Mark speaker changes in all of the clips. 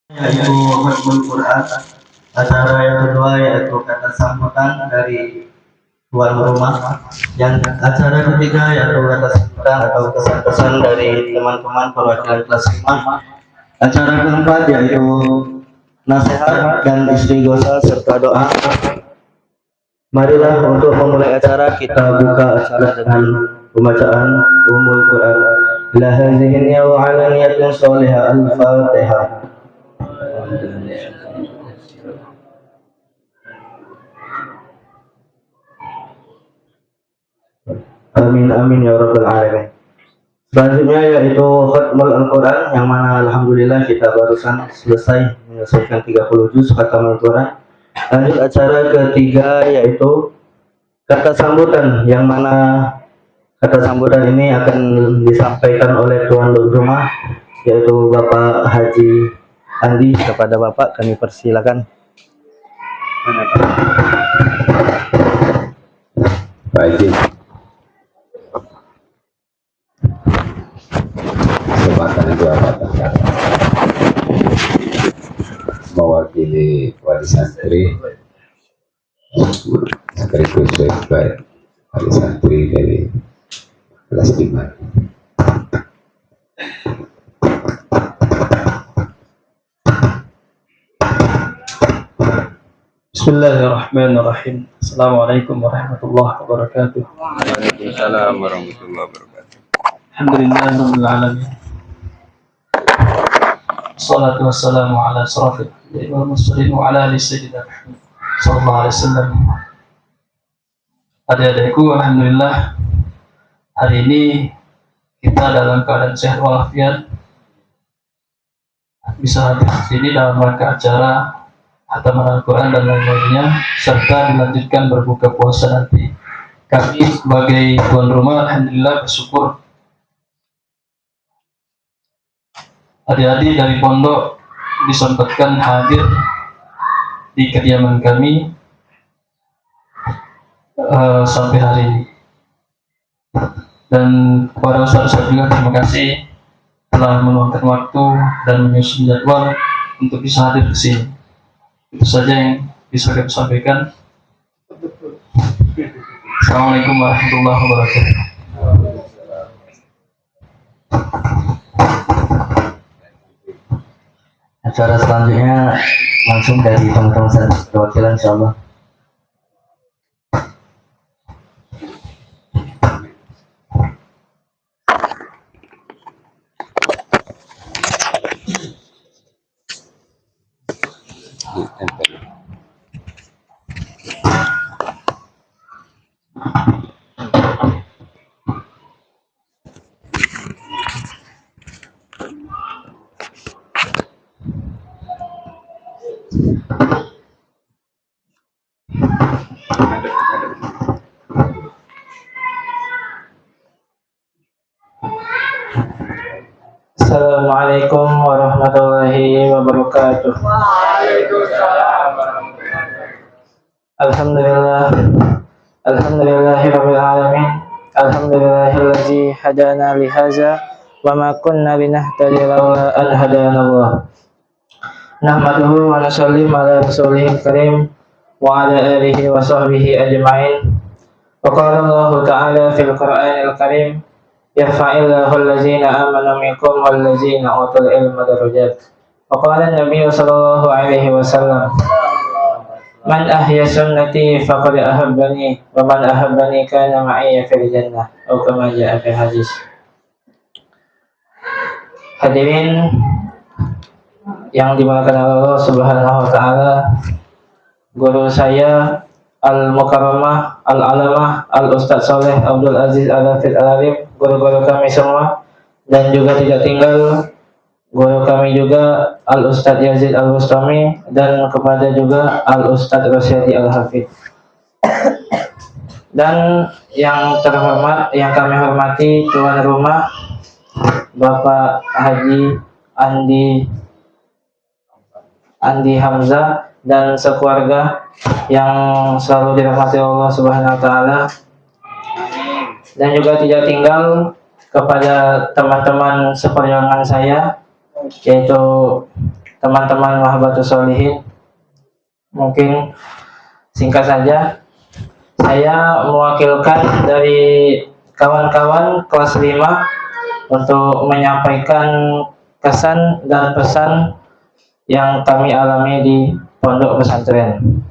Speaker 1: yaitu Khatmul Quran. Acara yang kedua yaitu kata sambutan dari tuan rumah. Yang acara ketiga yaitu kata sambutan atau kesan-kesan dari teman-teman perwakilan kelas 5. Acara keempat yaitu nasihat dan istighosah serta doa. Marilah untuk memulai acara kita buka acara dengan pembacaan Ummul Quran. La hadhihi wa ala niyatin salihah al-Fatihah. Amin amin ya rabbal alamin. Selanjutnya yaitu Khatmul Al-Quran, yang mana alhamdulillah kita barusan selesai menyelesaikan 30 juz Khatmul Al-Quran. Lanjut acara ketiga yaitu kata sambutan, yang mana kata sambutan ini akan disampaikan oleh tuan rumah yaitu Bapak Haji Andi. Kepada Bapak kami persilakan.
Speaker 2: Pak Haji, kesempatan dua patah kata mewakili wali santri sekaligus sebagai wali santri dari kelas 5.
Speaker 3: Bismillahirrahmanirrahim. Assalamualaikum warahmatullahi wabarakatuh.
Speaker 2: Waalaikumsalam warahmatullahi wabarakatuh.
Speaker 3: Alhamdulillahirabbil alamin. Wassalatu wassalamu ala asrafil anbiya'i wal mursalin wa ala ali sayyidina Muhammad sallallahu alaihi wasallam. Adik-adikku, alhamdulillah hari ini kita dalam keadaan sehat walafiat bisa hadir di sini dalam rangka acara Khataman Al-Quran dan lain-lainnya, serta dilanjutkan berbuka puasa nanti. Kami sebagai tuan rumah alhamdulillah bersyukur adik-adik dari pondok disempatkan hadir di kediaman kami sampai hari ini. Dan kepada Ustaz-Ustaz juga terima kasih telah meluangkan waktu dan menyusun jadwal untuk bisa hadir ke sini. Itu saja yang bisa kami sampaikan. Assalamualaikum warahmatullahi wabarakatuh.
Speaker 1: Acara selanjutnya langsung dari teman-teman perwakilan insyaallah.
Speaker 3: Assalamualaikum warahmatullahi wabarakatuh.
Speaker 4: Waalaikumsalam warahmatullahi wabarakatuh.
Speaker 3: Alhamdulillah, alhamdulillahirabbil alamin. Alhamdulillahillazi hadana li hadza wa ma kunna linahtadiya laula an hadana Allah. Nahmaduhu wa nusallim ala rasulihil karim wa ala alihi wa sahbihi ajma'in. Wa qala Allah ta'ala fil Qur'anil karim, yarfa'illahu allazina amanu minkum wallazina utul ilma darajat. Wa qala an-nabiy sallallahu alaihi wasallam, man ahya sunnati faqad ahabbani wa man ahabbani kana ma'iya fil jannah, atau kama jaa fil hadis. Hadirin yang dimuliakan Allah Subhanahu wa taala, guru saya Al-Mukarramah Al-Alamah Al-Ustaz Saleh Abdul Aziz Al-Hafidh Al-Alim, guru-guru kami semua, dan juga tidak tinggal guru kami juga Al-Ustaz Yazid Al-Bustami, dan kepada juga Al-Ustaz Rasyadi Al-Hafidh. Dan yang terhormat, yang kami hormati tuan rumah Bapak Haji Andi Hamzah dan sekeluarga yang selalu dirahmati Allah Subhanahu wa taala. Dan juga tidak tinggal kepada teman-teman seperjuangan saya, yaitu teman-teman Mahabbatus Sholihin. Mungkin singkat saja, saya mewakilkan dari kawan-kawan kelas 5 untuk menyampaikan kesan dan pesan yang kami alami di pondok pesantren.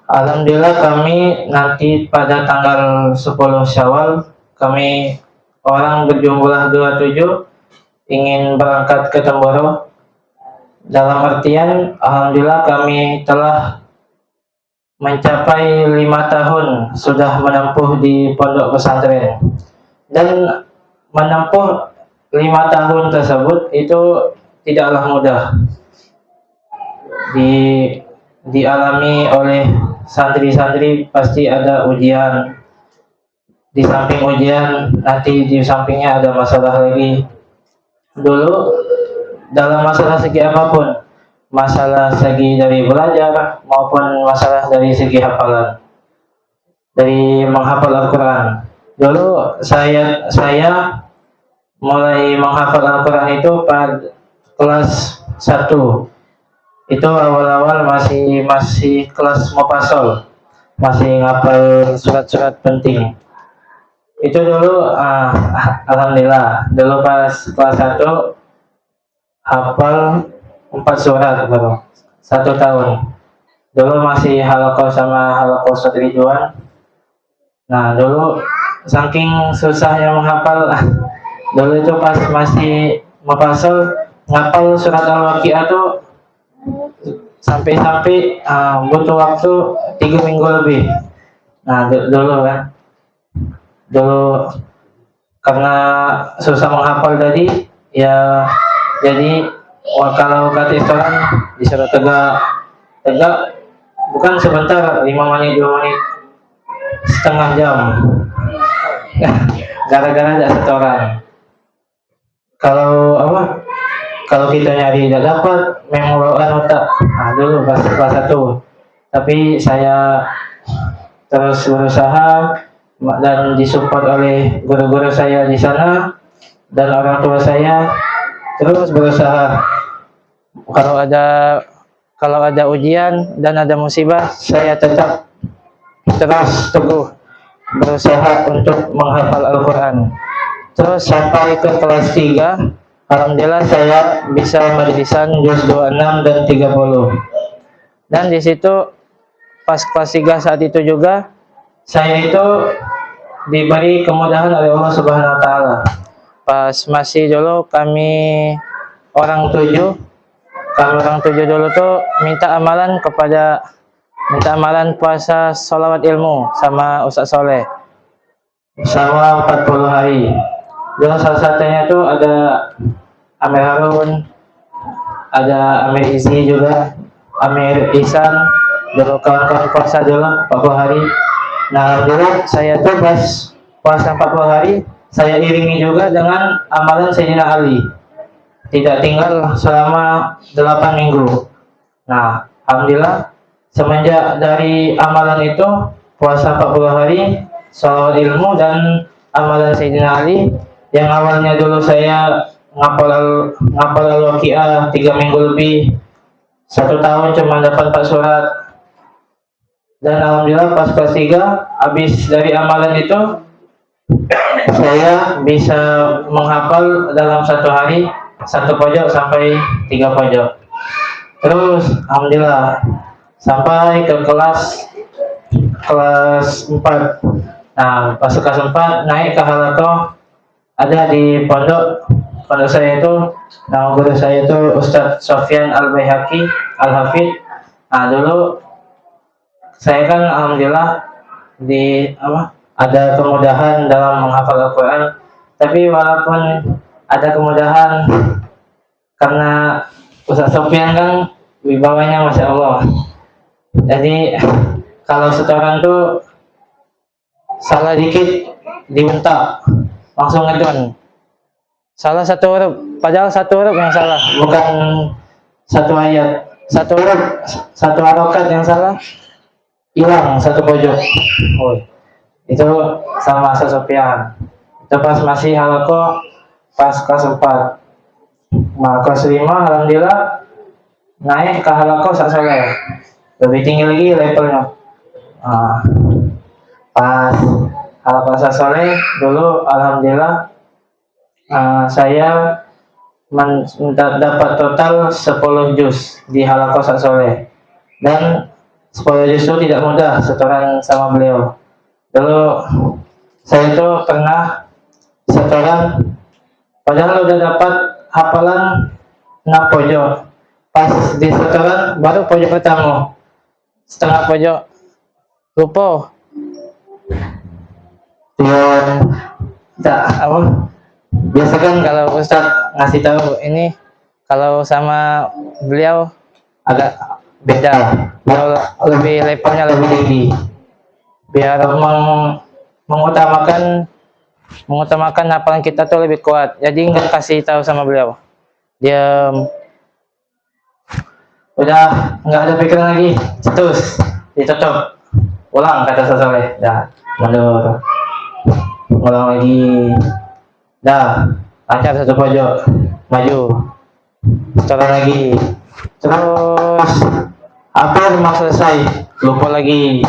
Speaker 3: Alhamdulillah kami nanti pada tanggal 10 Syawal kami orang berjumlah 27 ingin berangkat ke Temboro. Dalam artian alhamdulillah kami telah mencapai 5 tahun sudah menempuh di pondok pesantren, dan menempuh 5 tahun tersebut itu tidaklah mudah dialami oleh santri-santri. Pasti ada ujian, di samping ujian nanti di sampingnya ada masalah lagi. Dulu dalam masalah segi apapun, masalah segi dari belajar maupun masalah dari segi hafalan, dari menghafal Al-Quran. Dulu saya mulai menghafal Al-Quran itu pada kelas 1. Itu awal-awal masih kelas Mufasol, masih ngapal surat-surat penting. Itu dulu alhamdulillah dulu pas kelas 1 hafal 4 surat baru 1 tahun. Dulu masih halaqah sama halaqah Ustaz Ridwan. Nah dulu saking susahnya menghafal, dulu itu pas masih Mufasol ngapal surat Al-Waqiah tuh sampai butuh waktu 3 minggu lebih. Nah dulu kan, dulu karena susah menghafal tadi ya, jadi kalau kata istilah disuruh tegak bukan sebentar, 5 menit 2 menit, setengah jam gara-gara ada setoran. Kalau kita nyari tidak dapat, memang otak. Dulu pas kelas 1. Tapi saya terus berusaha dan disupport oleh guru-guru saya di sana dan orang tua saya, terus berusaha. Kalau ada ujian dan ada musibah, saya tetap terus teguh berusaha untuk menghafal Al-Quran. Terus sampai ke kelas 3, alhamdulillah saya bisa majlisan juz 26 dan 30. Dan di situ pas kelas 3 saat itu juga saya itu diberi kemudahan oleh Allah Subhanahu wa taala. Pas masih dulu kami orang 7 dulu tuh minta amalan puasa sholawat ilmu sama Ustaz Soleh selama 40 hari. Dulu salah satunya tuh ada Amir Harun, ada Amir Izi juga, Amir Ihsan, dulu kawan-kawan puasa dulu 40 hari. Nah dulu saya tuh pas puasa 40 hari, saya iringi juga dengan amalan Sayyidina Ali, tidak tinggal selama 8 minggu. Nah alhamdulillah semenjak dari amalan itu, puasa 40 hari, sholawat ilmu dan amalan Sayyidina Ali, yang awalnya dulu saya ngapal Al-Waqiah 3 minggu lebih, 1 tahun cuma dapat 4 surat. Dan alhamdulillah pas kelas 3 habis dari amalan itu, saya bisa menghafal dalam 1 hari 1 pojok sampai 3 pojok. Terus alhamdulillah sampai ke kelas 4. Nah pas kelas 4 naik ke halaqah, ada di pondok saya itu, nama guru saya itu Ustadz Sofyan Al-Baihaqi Al-Hafidh. Nah dulu saya kan alhamdulillah ada kemudahan dalam menghafal Al-Quran. Tapi walaupun ada kemudahan, karena Ustadz Sofyan kan wibawanya Masya Allah, jadi kalau setoran tuh salah dikit dibentak, langsung ngedon. Salah 1 huruf, padahal 1 huruf yang salah, bukan 1 ayat. 1 huruf, 1 harokat yang salah, hilang 1 pojok. Itu sama Ustadz Sofyan. Itu pas masih halaqah, pas kelas 4. kelas 5 alhamdulillah naik ke halaqah Sak Soleh, lebih tinggi lagi levelnya. Pas halaqah Sak Soleh dulu alhamdulillah saya dapat total 10 juz di halaqah Sak Soleh, dan 10 juz itu tidak mudah setoran sama beliau. Dulu saya itu pernah setoran padahal udah dapat hafalan 6 pojok, pas di setoran baru pojok pertama setengah pojok lupa. Dan biasa kan kalau Ustadz ngasih tahu ini, kalau sama beliau agak beda, beliau lebih levelnya lebih tinggi, biar mengutamakan hafalan kita tuh lebih kuat. Jadi nggak kasih tahu sama beliau, dia udah nggak ada pikiran lagi, terus ditutup, ulang kata Sak Soleh, dah mundur, ulang lagi, dah lancar satu pojok, maju, setelah lagi, terus hampir mau selesai, lupa lagi,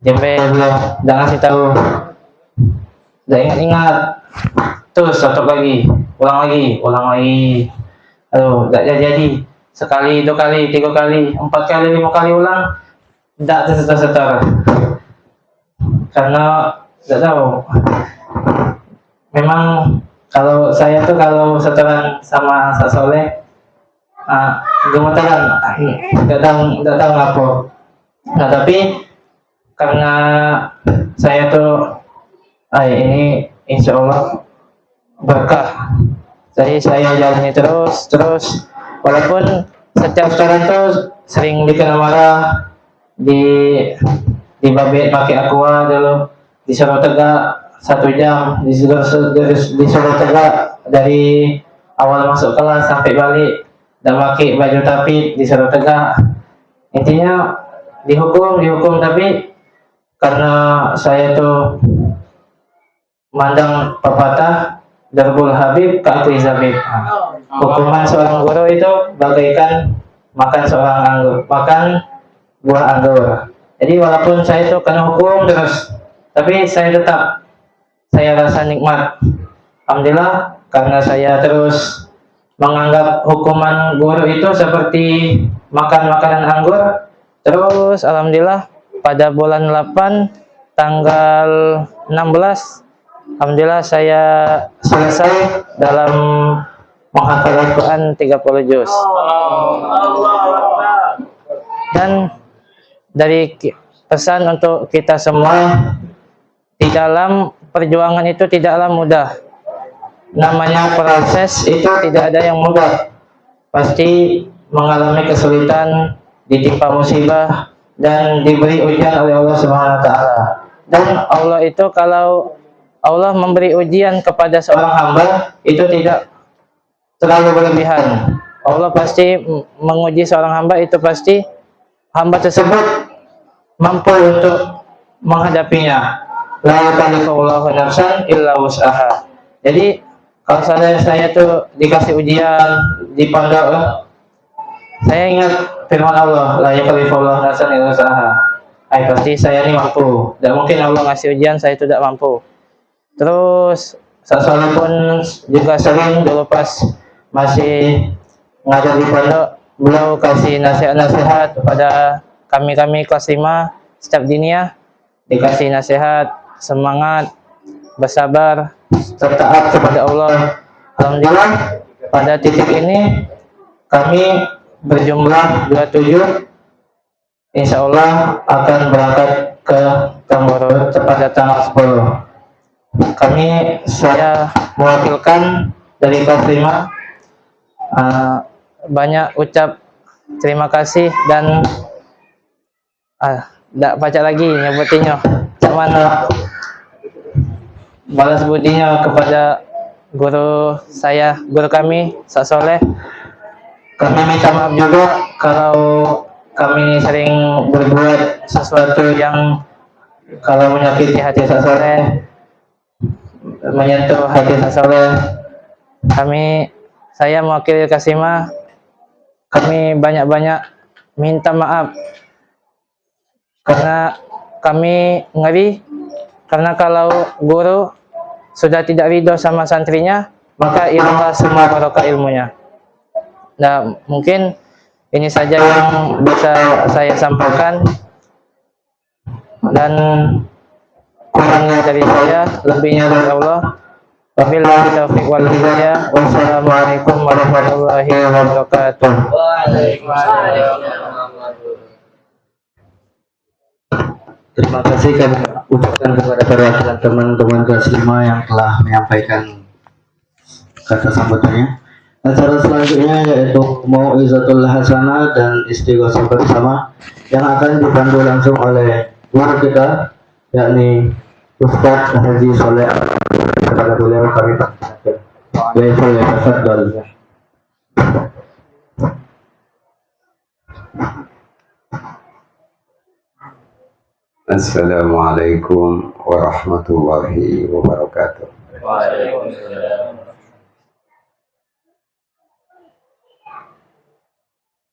Speaker 3: sampai belum, udah ngasih tahu, udah ingat-ingat, terus tutup lagi, ulang lagi, aduh, udah jadi, sekali, 2 kali, 3 kali, 4 kali, 5 kali ulang, tidak tersetor, karena tidak tahu. Memang kalau saya tuh kalau setoran sama Sak Soleh, gemeteran, tidak tahu ngapa. Nah tapi karena saya tuh, ini insya Allah berkah. Jadi saya jalani terus, walaupun setiap setoran tuh sering dikenal marah, di babet pakai aqua dulu, disuruh tegak 1 jam, disuruh tegak dari awal masuk kelas sampai balik, dan pakai baju tapit disuruh tegak. Intinya dihukum, tapi karena saya tuh mandang pepatah Darbul Habib Ka'akli Zabib, hukuman seorang guru itu bagaikan makan buah anggur. Jadi walaupun saya itu kena hukum terus, tapi saya rasa nikmat. Alhamdulillah, karena saya terus menganggap hukuman guru itu seperti makan makanan anggur. Terus alhamdulillah pada bulan 8 tanggal 16 alhamdulillah saya selesai dalam menghafal Al-Quran 30 juz. Dan dari pesan untuk kita semua, di dalam perjuangan itu tidaklah mudah. Namanya proses itu tidak ada yang mudah. Pasti mengalami kesulitan, ditimpa musibah, dan diberi ujian oleh Allah Subhanahu wa taala. Dan Allah itu kalau Allah memberi ujian kepada seorang hamba itu tidak terlalu berlebihan. Allah pasti menguji seorang hamba, itu pasti hamba tersebut mampu untuk menghadapinya. La yukallifullahu nafsan illa wus'aha. Jadi kalau saya tuh dikasih ujian di pondok, saya ingat firman Allah, la yukallifullahu nafsan illa wus'aha. Pasti saya ini mampu. Tidak mungkin Allah ngasih ujian saya tidak mampu. Terus Sak Soleh pun juga sering dulu pas masih ngajar di pondok, beliau kasih nasihat-nasihat kepada kami kelas 5 setiap diniyah, dikasih nasihat, semangat, bersabar, taat kepada Allah. Alhamdulillah pada titik ini kami berjumlah 27, insya Allah akan berangkat ke Tambora pada tanggal 10. Saya mewakilkan dari kelas 5 banyak ucap terima kasih dan tidak baca lagi nyebutinnya, cuman balas budinya kepada guru kami Sak Soleh. Kami minta maaf juga kalau kami sering berbuat sesuatu yang kalau menyakiti hati Sak Soleh, menyentuh hati Sak Soleh. Kami saya mewakili Kasima, kami banyak-banyak minta maaf karena kami ngeri, karena kalau guru sudah tidak ridho sama santrinya, maka hilanglah semua barokah ilmunya. Nah, mungkin ini saja yang bisa saya sampaikan, dan kurangnya dari saya, lebihnya dari Allah. Wabillahi taufiq wal hidayah. Wassalamualaikum warahmatullahi wabarakatuh.
Speaker 1: Terima kasih kami ucapkan kepada perwakilan teman-teman kelas 5 yang telah menyampaikan kata sambutannya. Acara selanjutnya yaitu Mau'izatul Hasanah dan Istighosah bersama yang akan dipandu langsung oleh guru kita, yakni Ustaz Haji Soleh. Kepada beliau kami persilakan. Tafadhal.
Speaker 2: Assalamualaikum warahmatullahi wabarakatuh.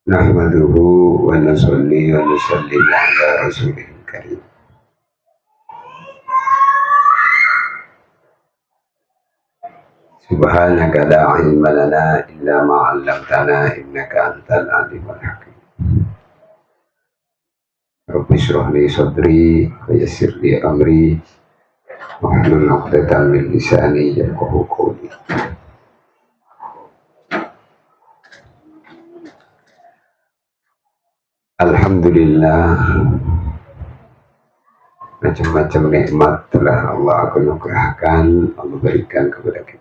Speaker 2: Nahmaduhu wa nusalli wa nusallimu ala rasulihil karim. Subhanaka la ilma lana illa ma 'allamtana innaka antal alimul hakim. Rabbi shrah li sadri wa yassir li amri wahlul 'uqdatam min lisani yafqahu qawli. Alhamdulillah, macam-macam nikmat telah Allah anugerahkan, Allah berikan kepada kita.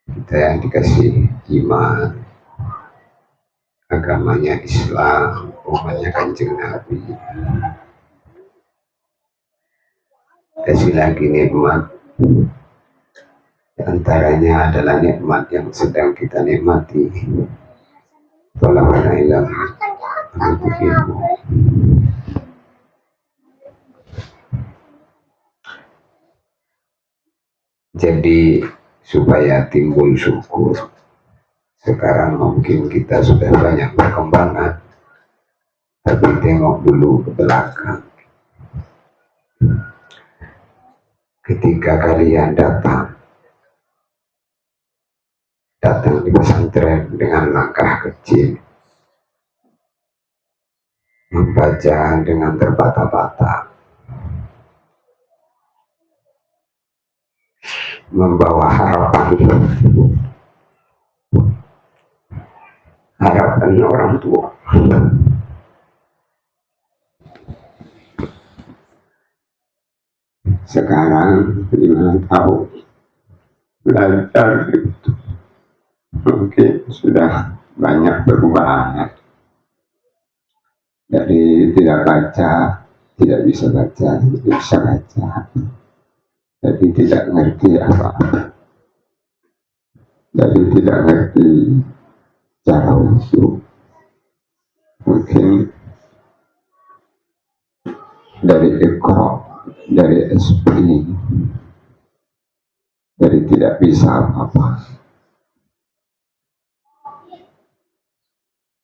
Speaker 2: Kita yang dikasih iman, agamanya Islam, umatnya Kanjeng Nabi. Kasih lagi nikmat, di antaranya adalah nikmat yang sedang kita nikmati. Tolakna ilam untuk ilmu. Jadi supaya timbul syukur, sekarang mungkin kita sudah banyak perkembangan, tapi tengok dulu ke belakang. Ketika kalian datang di pesantren dengan langkah kecil, membaca dengan terbata-bata, membawa harapan orang tua. Sekarang 5 tahun belajar itu mungkin sudah banyak perubahan. Dari tidak baca, tidak bisa baca, bisa baca, jadi tidak ngerti apa-apa, jadi tidak ngerti cara usul. Mungkin dari ekor, dari SP, dari tidak bisa apa-apa,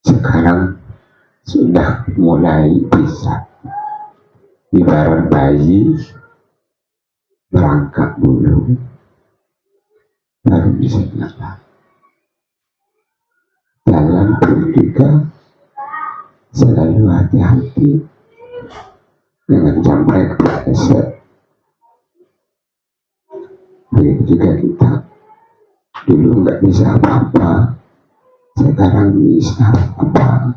Speaker 2: sekarang sudah mulai bisa. Ibarat bayi berangkat dulu, baru bisa jalan. Jalan pun juga selalu hati-hati, jangan sampai kepleset. Begitu juga kita, dulu nggak bisa apa-apa, sekarang bisa apa.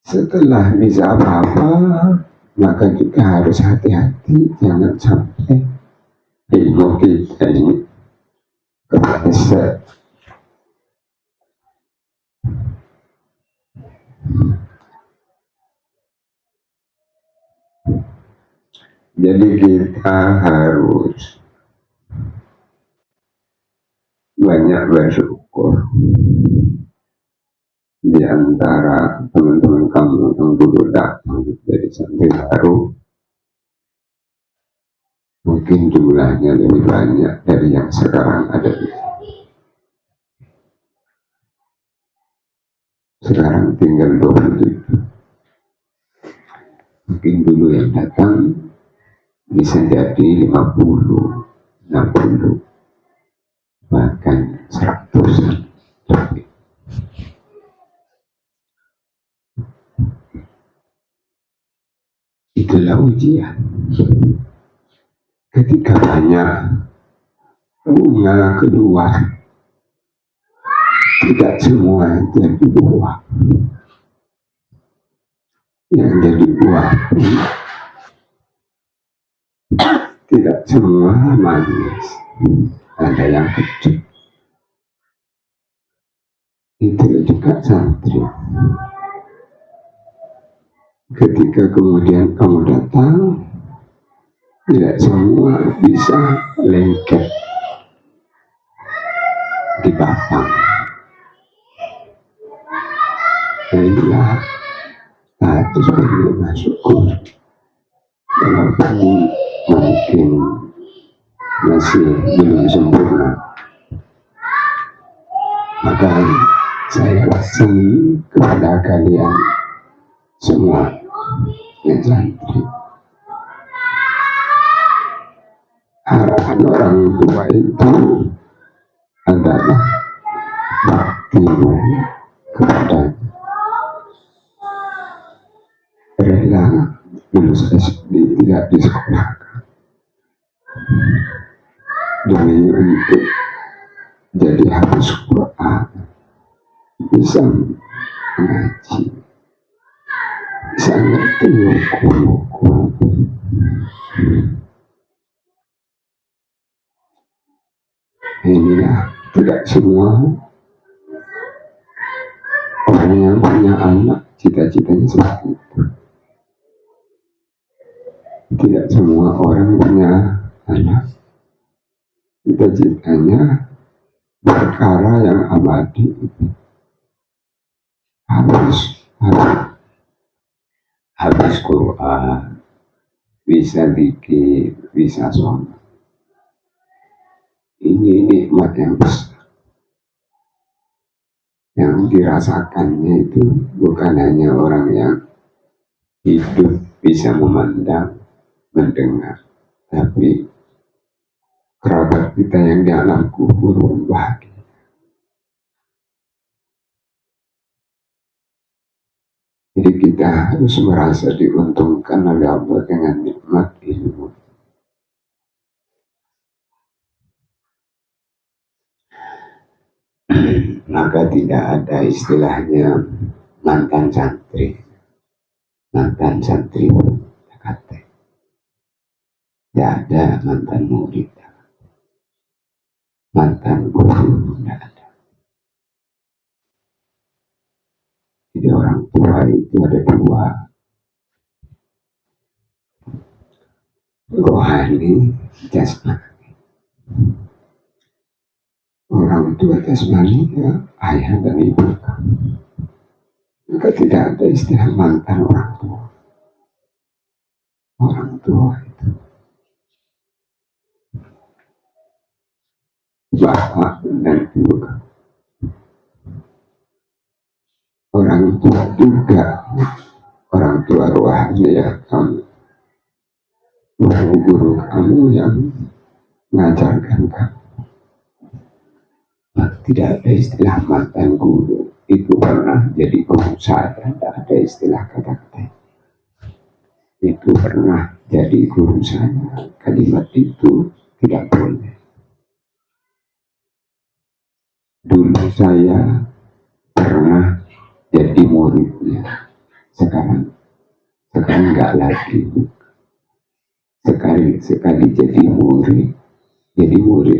Speaker 2: Setelah bisa apa-apa, maka juga harus hati-hati, jangan sampai ilmu kita ini kepleset. Jadi kita harus banyak bersyukur. Di antara teman-teman kamu yang dulu datang dari santri baru, mungkin jumlahnya lebih banyak dari yang sekarang ada di sini. Sekarang tinggal 27. Mungkin dulu yang datang bisa jadi 50, 60, bahkan 100. Itulah ujian. Ketika banyak bunga keluar, tidak semua jadi buah. Yang jadi buah tidak semua manis, ada yang kecil. Itu juga santri. Ketika kemudian kamu datang, tidak semua bisa lengket di batang. Nah, inilah status penerima syukur. Walaupun mungkin masih belum sempurna, maka saya pesan kepada kalian semua yang santri, harapan orang tua itu adalah baktimu kepadanya. Rela lulus SD tidak disekolahkan demi untuk jadi hafiz Quran, bisa mengaji, bisa ngerti hukum. Inilah tidak semua orang yang punya anak cita-citanya seperti itu. Tidak semua orang punya anak cita-citanya perkara yang abadi. Habis Quran, bisa zikir, bisa sholat. Ini nikmat yang besar. Yang dirasakannya itu bukan hanya orang yang hidup bisa memandang, mendengar, tapi kerabat kita yang di alam kubur bahagia. Jadi kita harus merasa diuntungkan oleh Allah dengan nikmat ilmu. Maka tidak ada istilahnya mantan santri. Mantan santri kata. Tidak ada mantan murid. Mantan guru tidak ada. Jadi orang tua itu ada dua. Rohani, jasmani. Orang tua jasmani ya ayah dan ibu. Maka tidak ada istilah mantan orang tua. Orang tua itu bapak dan ibu. Orang tua juga, orang tua rohani ya kamu, guru kamu yang mengajarkan kamu. Tidak ada istilah mantan guru. Itu pernah jadi guru saya. Tidak ada istilah kata-kata itu pernah jadi guru saya. Kalimat itu tidak boleh. Dulu saya pernah jadi muridnya. Sekarang enggak lagi. Sekali jadi murid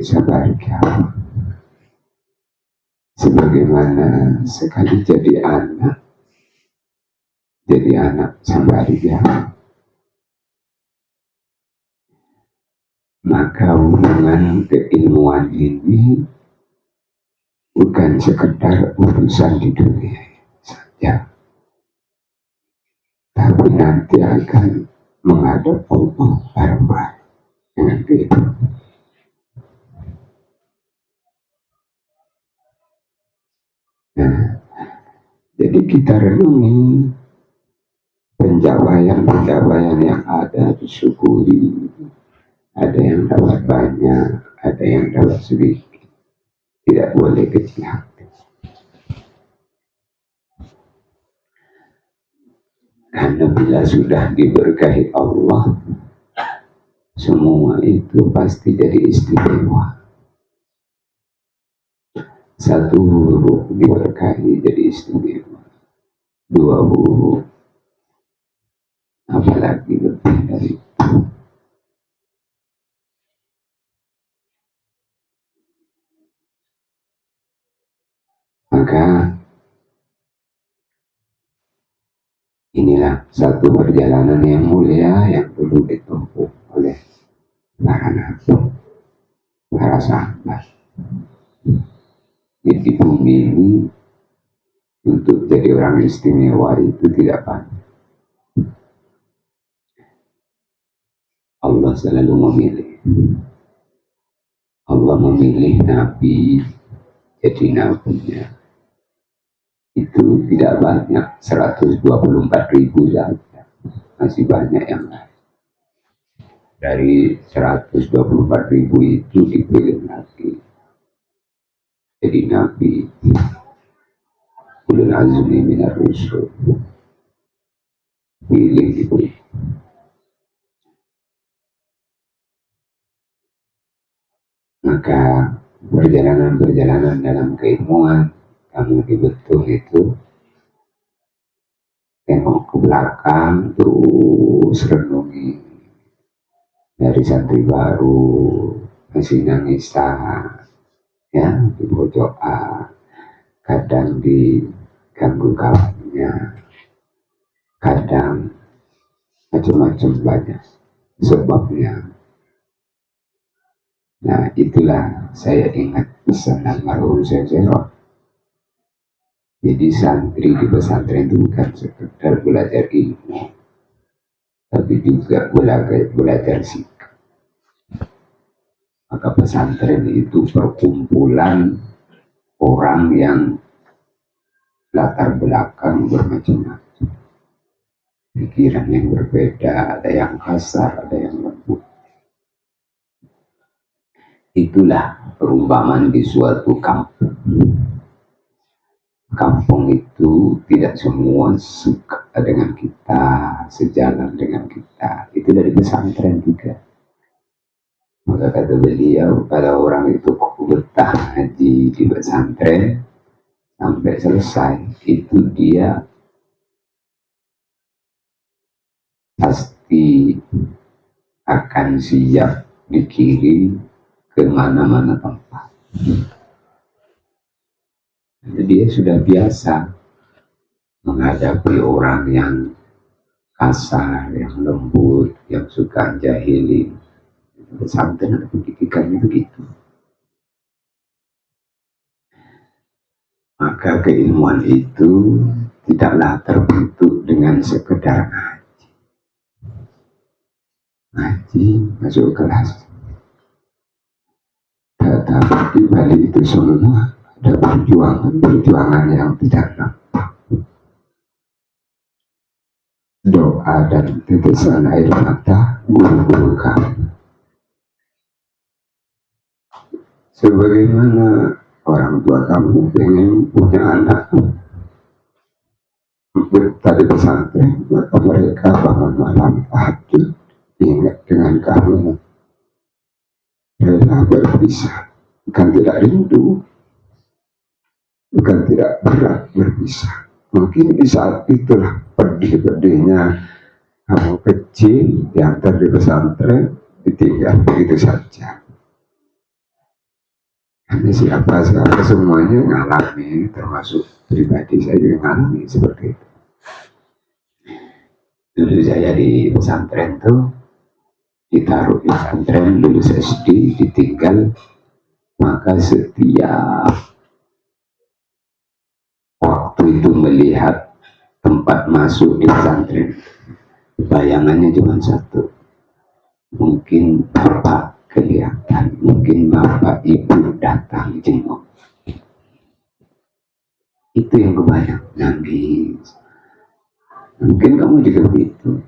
Speaker 2: sabar kiamat. Sebagaimana sekali jadi anak sabar kiamat. Maka hubungan keilmuan ini bukan sekedar urusan di dunia saja, tapi nanti akan menghadap Allah bareng-bareng. dengan kehidupan. Nah, jadi kita renungi pencapaian-pencapaian yang ada, disyukuri. Ada yang dapat banyak, ada yang dapat sedikit. Tidak boleh kecil hati. Karena bila sudah diberkahi Allah, semua itu pasti jadi istimewa. Satu huruf diberkahi jadi istimewa. Dua huruf, apalagi lebih dari itu. Maka inilah satu perjalanan yang mulia yang dulu ditempuh oleh para nabi, para sahabat. Di bumi ini untuk jadi orang istimewa itu tidak banyak. Allah selalu memilih. Allah memilih nabi jadi nabinya. Itu tidak banyak, 124.000 saja. Masih banyak yang lain. Dari 124.000 itu dipilih lagi jadi nabi. Ulul azmi minar rusul. Pilih itu. Maka perjalanan-perjalanan dalam keilmuan kamu dibetul itu, tengok ke belakang terus renungi dari santri baru masih nangis ya di pojokan, kadang diganggu kawannya, kadang macam-macam banyak sebabnya. Nah, itulah saya ingat pesan almarhum Syekh Zairot. Jadi santri di pesantren itu bukan sekedar belajar ilmu, tapi juga belajar sikap. Maka pesantren itu perkumpulan orang yang latar belakang bermacam-macam, pikiran yang berbeda, ada yang kasar, ada yang lembut. Itulah perumpamaan di suatu kampung. Kampung itu tidak semua suka dengan kita, sejalan dengan kita. Itu dari pesantren juga. Maka kata beliau, kalau orang itu betah ngaji di pesantren sampai selesai, itu dia pasti akan siap dikirim ke mana-mana tempat. Jadi dia sudah biasa menghadapi orang yang kasar, yang lembut, yang suka jahilin. Pesantren ada pendidikannya begitu. Maka keilmuan itu tidaklah terbentuk dengan sekedar ngaji. Ngaji masuk kelas. Tetapi di balik itu semua ada perjuangan yang tidak nampak. Doa dan tetesan air mata guru-guru kami. Sebagaimana orang tua kamu ingin punya anak tadi pesantren, maka mereka bangun malam tahajud ingat dengan kamu, rela berpisah, bukan tidak rindu, bukan tidak berat berpisah. Mungkin di saat itulah pedih-pedihnya kamu kecil diantar di pesantren, ditinggal begitu saja. Karena siapa semuanya ngalami, termasuk pribadi saya juga ngalami seperti itu. Dulu saya di pesantren tuh, ditaruh di pesantren, lulus SD, ditinggal, maka setiap waktu itu melihat tempat masuk di pesantren, bayangannya cuma satu, mungkin bapak kelihatan, mungkin bapak ibu datang jenguk. Itu yang kebanyak nangis. Mungkin kamu juga begitu,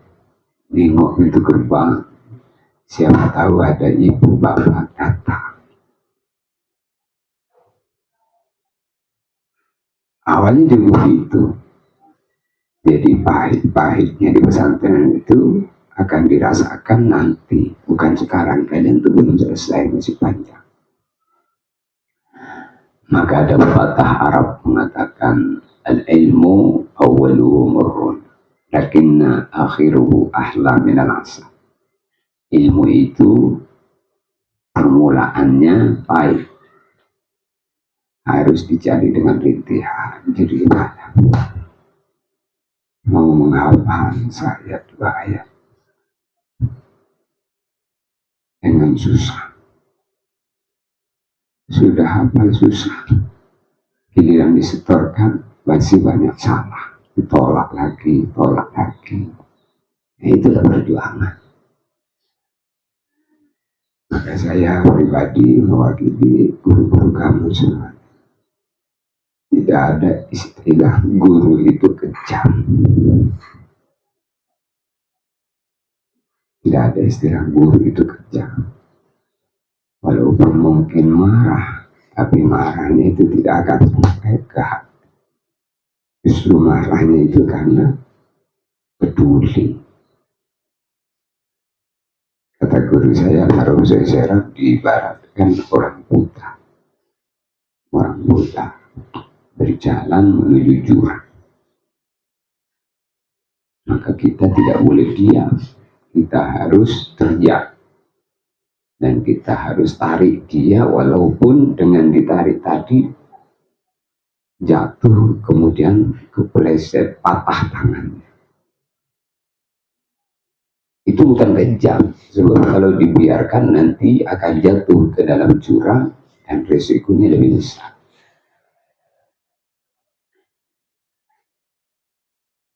Speaker 2: nengok pintu gerbang, siapa tahu ada ibu bapak datang. Awalnya juga begitu. Jadi pahit-pahitnya di pesantren itu akan dirasakan nanti, bukan sekarang. Kalian itu belum selesai, masih panjang. Maka ada pepatah Arab mengatakan, al-ilmu awwaluhu murrun, lakinna akhiruhu ahla minal asal. Ilmu itu permulaannya pahit, harus dicari dengan rintihan. Jadi gimana? Mau menghafal ayat dua ayat dengan susah. Sudah hafal susah, giliran disetorkan masih banyak salah, ditolak lagi, tolak lagi. Nah, itulah perjuangan. Maka saya pribadi mewakili guru-guru kamu semua. Tidak ada istilah guru itu kejam. Tidak ada istilah guru itu kejam. Walaupun mungkin marah, tapi marahnya itu tidak akan sampai ke hati. Justru marahnya itu karena peduli. Kata guru saya, Harum Zaizara diibaratkan orang buta. Orang buta berjalan menuju jurang. Maka kita tidak boleh diam. Kita harus teriak. Dan kita harus tarik dia, walaupun dengan ditarik tadi jatuh, kemudian kepleset, patah tangannya. Itu bukan kejam, sebab kalau dibiarkan nanti akan jatuh ke dalam jurang dan resikonya lebih besar.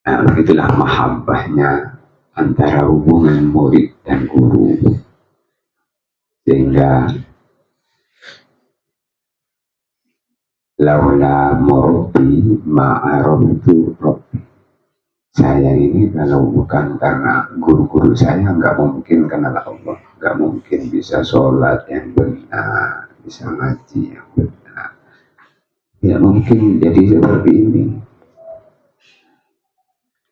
Speaker 2: Nah, begitulah mahabbahnya antara hubungan murid dan guru. Sehingga laula murabbi ma'arabtu rabbi. Saya ini kalau bukan karena guru-guru saya nggak mungkin kenal Allah, nggak mungkin bisa sholat yang benar, bisa ngaji yang benar, tidak mungkin jadi seperti ini.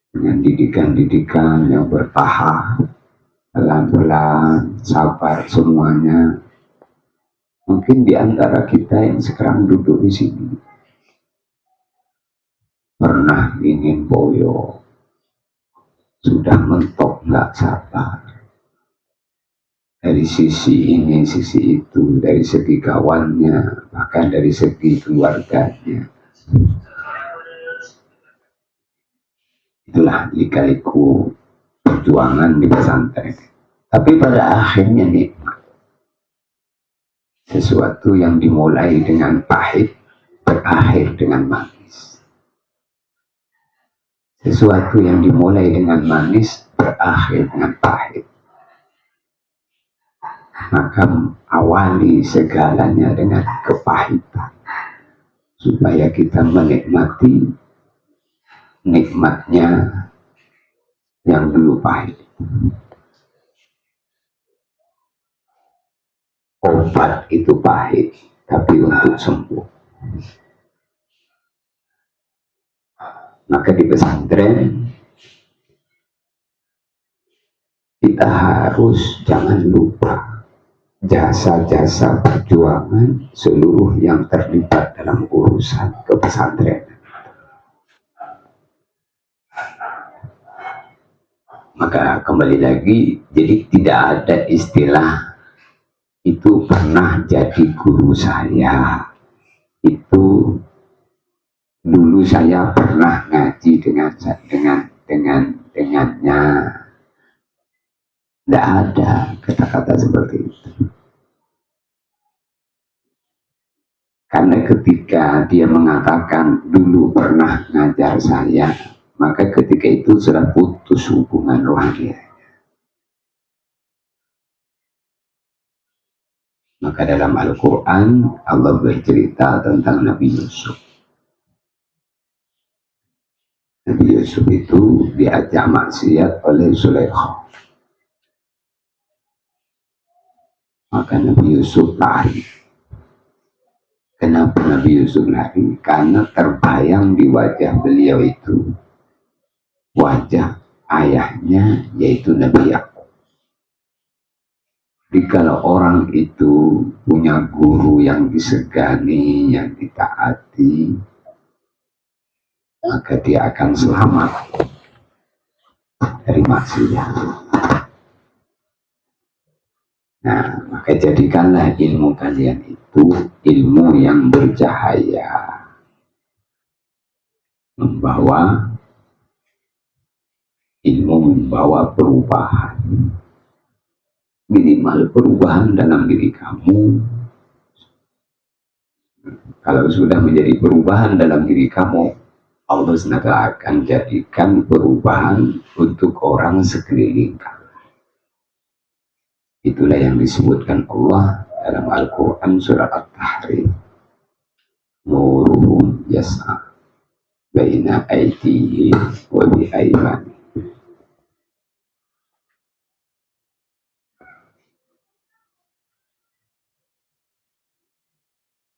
Speaker 2: Dengan didikan-didikan yang bertahap, pelan-pelan, sabar semuanya. Mungkin di antara kita yang sekarang duduk di sini pernah ingin boyo, sudah mentok nggak sabar. Dari sisi ini, sisi itu, dari segi kawannya, bahkan dari segi keluarganya. Itulah lika-liku perjuangan di pesantren. Tapi pada akhirnya nikmat. Sesuatu yang dimulai dengan pahit berakhir dengan manis. Sesuatu yang dimulai dengan manis berakhir dengan pahit. Maka awali segalanya dengan kepahitan, supaya kita menikmati nikmatnya yang dulu pahit. Obat itu pahit, tapi untuk sembuh. Maka di pesantren kita harus jangan lupa jasa-jasa perjuangan seluruh yang terlibat dalam urusan kepesantrenan. Maka kembali lagi, jadi tidak ada istilah itu pernah jadi guru saya, itu dulu saya pernah ngaji dengannya. Tidak ada kata-kata seperti itu. Karena ketika dia mengatakan dulu pernah ngajar saya, maka ketika itu sudah putus hubungan rohani. Maka dalam Al-Quran Allah bercerita tentang Nabi Yusuf. Nabi Yusuf itu diajak maksiat oleh Zulaikha. Maka Nabi Yusuf lari. Kenapa Nabi Yusuf lari? Karena terbayang di wajah beliau itu wajah ayahnya, yaitu Nabi Yakub. Jadi kalau orang itu punya guru yang disegani, yang ditaati, maka dia akan selamat dari maksiat. Nah, maka jadikanlah ilmu kalian itu ilmu yang bercahaya, membawa perubahan, minimal perubahan dalam diri kamu. Kalau sudah menjadi perubahan dalam diri kamu, Allah SWT akan jadikan perubahan untuk orang sekeliling kamu. Itulah yang disebutkan Allah dalam Al-Quran surat At-Tahrim. Nuruhum yas'a baina aydihim wa bi aymanihim.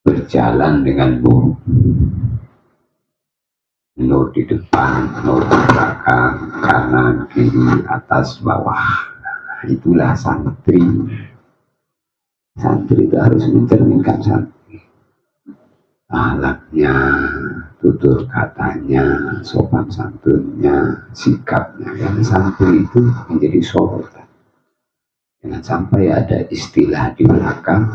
Speaker 2: Berjalan dengan nur. Nur di depan, nur di belakang, kanan, kiri, atas, bawah. Itulah santri. Santri itu harus mencerminkan santri. Akhlaknya, tutur katanya, sopan santunnya, sikapnya. Yang santri itu menjadi sorotan. Jangan sampai ada istilah di belakang,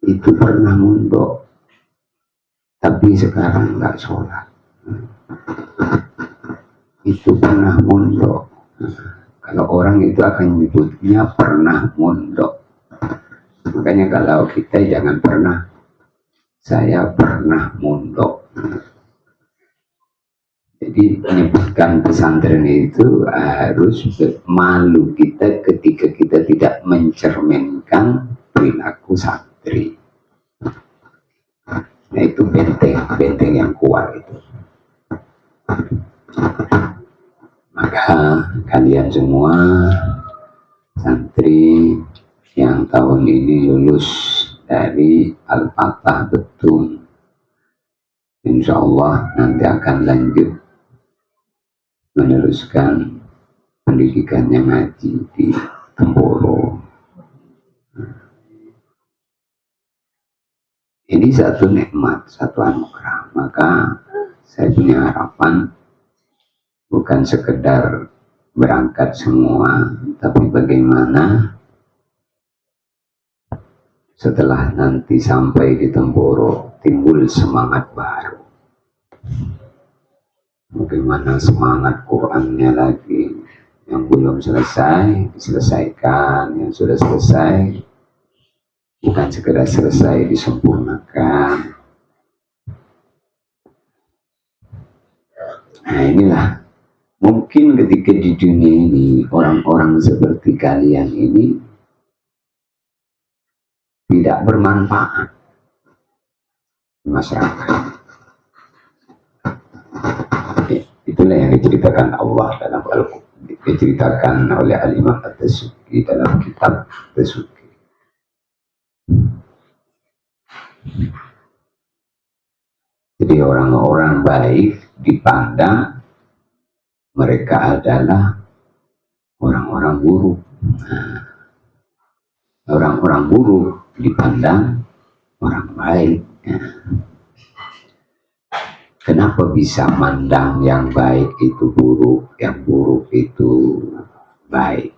Speaker 2: itu pernah mondok, tapi sekarang nggak sholat. Itu pernah mondok. Kalau orang itu akan menyebutnya pernah mondok. Makanya kalau kita jangan pernah, saya pernah mondok. Jadi menyebutkan pesantren itu harus malu kita ketika kita tidak mencerminkan perilaku santri. Nah itu benteng yang kuat itu. Maka kalian semua santri yang tahun ini lulus dari Al-Fatah Betum, insya Allah nanti akan lanjut meneruskan pendidikannya ngaji di Temboro. Ini satu nikmat, satu anugerah. Maka saya punya harapan bukan sekedar berangkat semua, tapi bagaimana setelah nanti sampai di Temboro timbul semangat baru. Bagaimana semangat Qur'annya lagi, yang belum selesai diselesaikan, yang sudah selesai bukan sekedar selesai, disempurnakan. Nah inilah, mungkin ketika di dunia ini orang-orang seperti kalian ini tidak bermanfaat di masyarakat. Itulah yang diceritakan Allah dalam Al-Quran, diceritakan oleh Al-Imam At-Tasuki dalam kitab Tasuki. Jadi orang-orang baik dipandang mereka adalah orang-orang buruk. Nah, orang-orang buruk dipandang orang baik. Nah, kenapa bisa mandang yang baik itu buruk, yang buruk itu baik?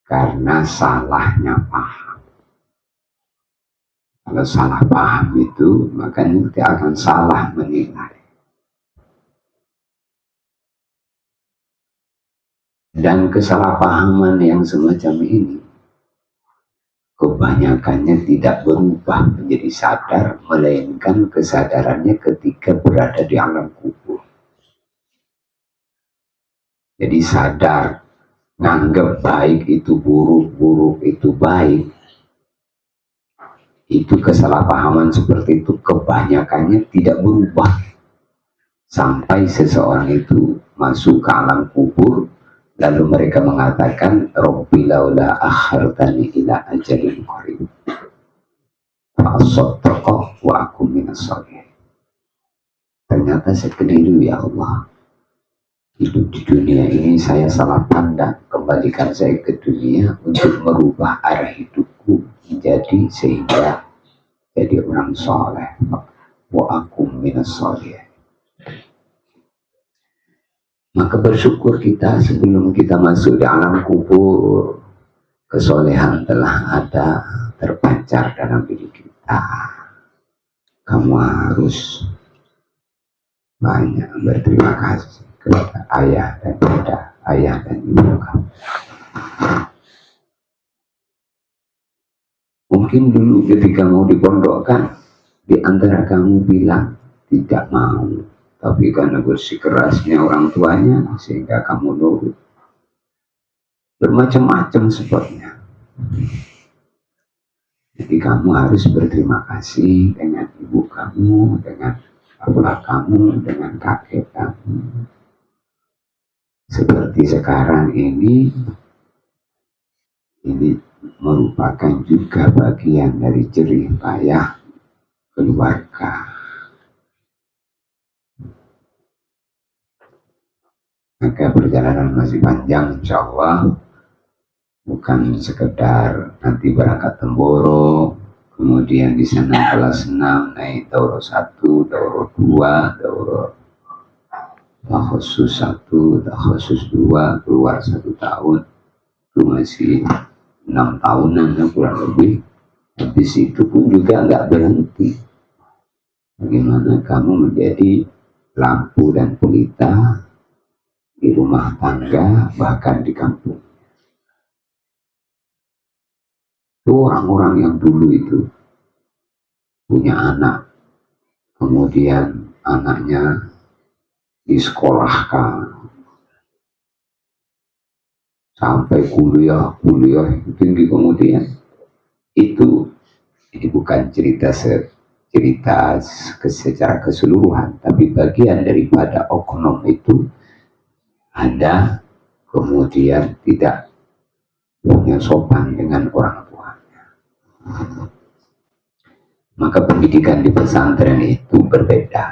Speaker 2: Karena salahnya paham. Kalau salah paham itu, maka nanti akan salah menilai. Dan kesalahpahaman yang semacam ini, kebanyakannya tidak berubah menjadi sadar, melainkan kesadarannya ketika berada di alam kubur. Jadi sadar nganggap baik itu buruk, buruk itu baik, itu kesalahpahaman seperti itu kebanyakannya tidak berubah sampai seseorang itu masuk ke alam kubur, lalu mereka mengatakan Rabbi laula akhartani ila ajalin qarib fa asaddaqa wa akum minas shalihin. Ternyata saya keliru ya Allah, hidup di dunia ini saya salah pandang, kembalikan saya ke dunia untuk merubah arah hidupku menjadi sehingga jadi orang soleh, wa akum minas shalihin. Maka bersyukur kita sebelum kita masuk di alam kubur, kesolehan telah ada terpancar dalam diri kita. Kamu harus banyak berterima kasih kepada ayah dan bunda, ayah dan ibu kamu. Mungkin dulu ketika mau dipondokkan, di antara kamu bilang tidak mau, tapi karena bersikeras,nya orang tuanya sehingga kamu nurut. Bermacam-macam sebabnya. Jadi kamu harus berterima kasih dengan ibu kamu, dengan bapak kamu, dengan kakek kamu. Seperti sekarang ini merupakan juga bagian dari jerih payah keluarga. Maka perjalanan masih panjang, insya Allah. Bukan sekedar nanti berangkat Temboro, kemudian di sana kelas 6 naik Dauro 1, Dauro 2, Dauro khusus 1, khusus 2, keluar 1 tahun. Itu masih 6 tahunan ya, kurang lebih. Habis itu pun juga nggak berhenti. Bagaimana kamu menjadi lampu dan pelita di rumah tangga, bahkan di kampung. Itu orang-orang yang dulu itu punya anak, kemudian anaknya disekolahkan sampai kuliah tinggi, kemudian itu ini bukan cerita secara keseluruhan, tapi bagian daripada oknum itu ada kemudian tidak punya sopan dengan orang tuanya. Maka pendidikan di pesantren itu berbeda.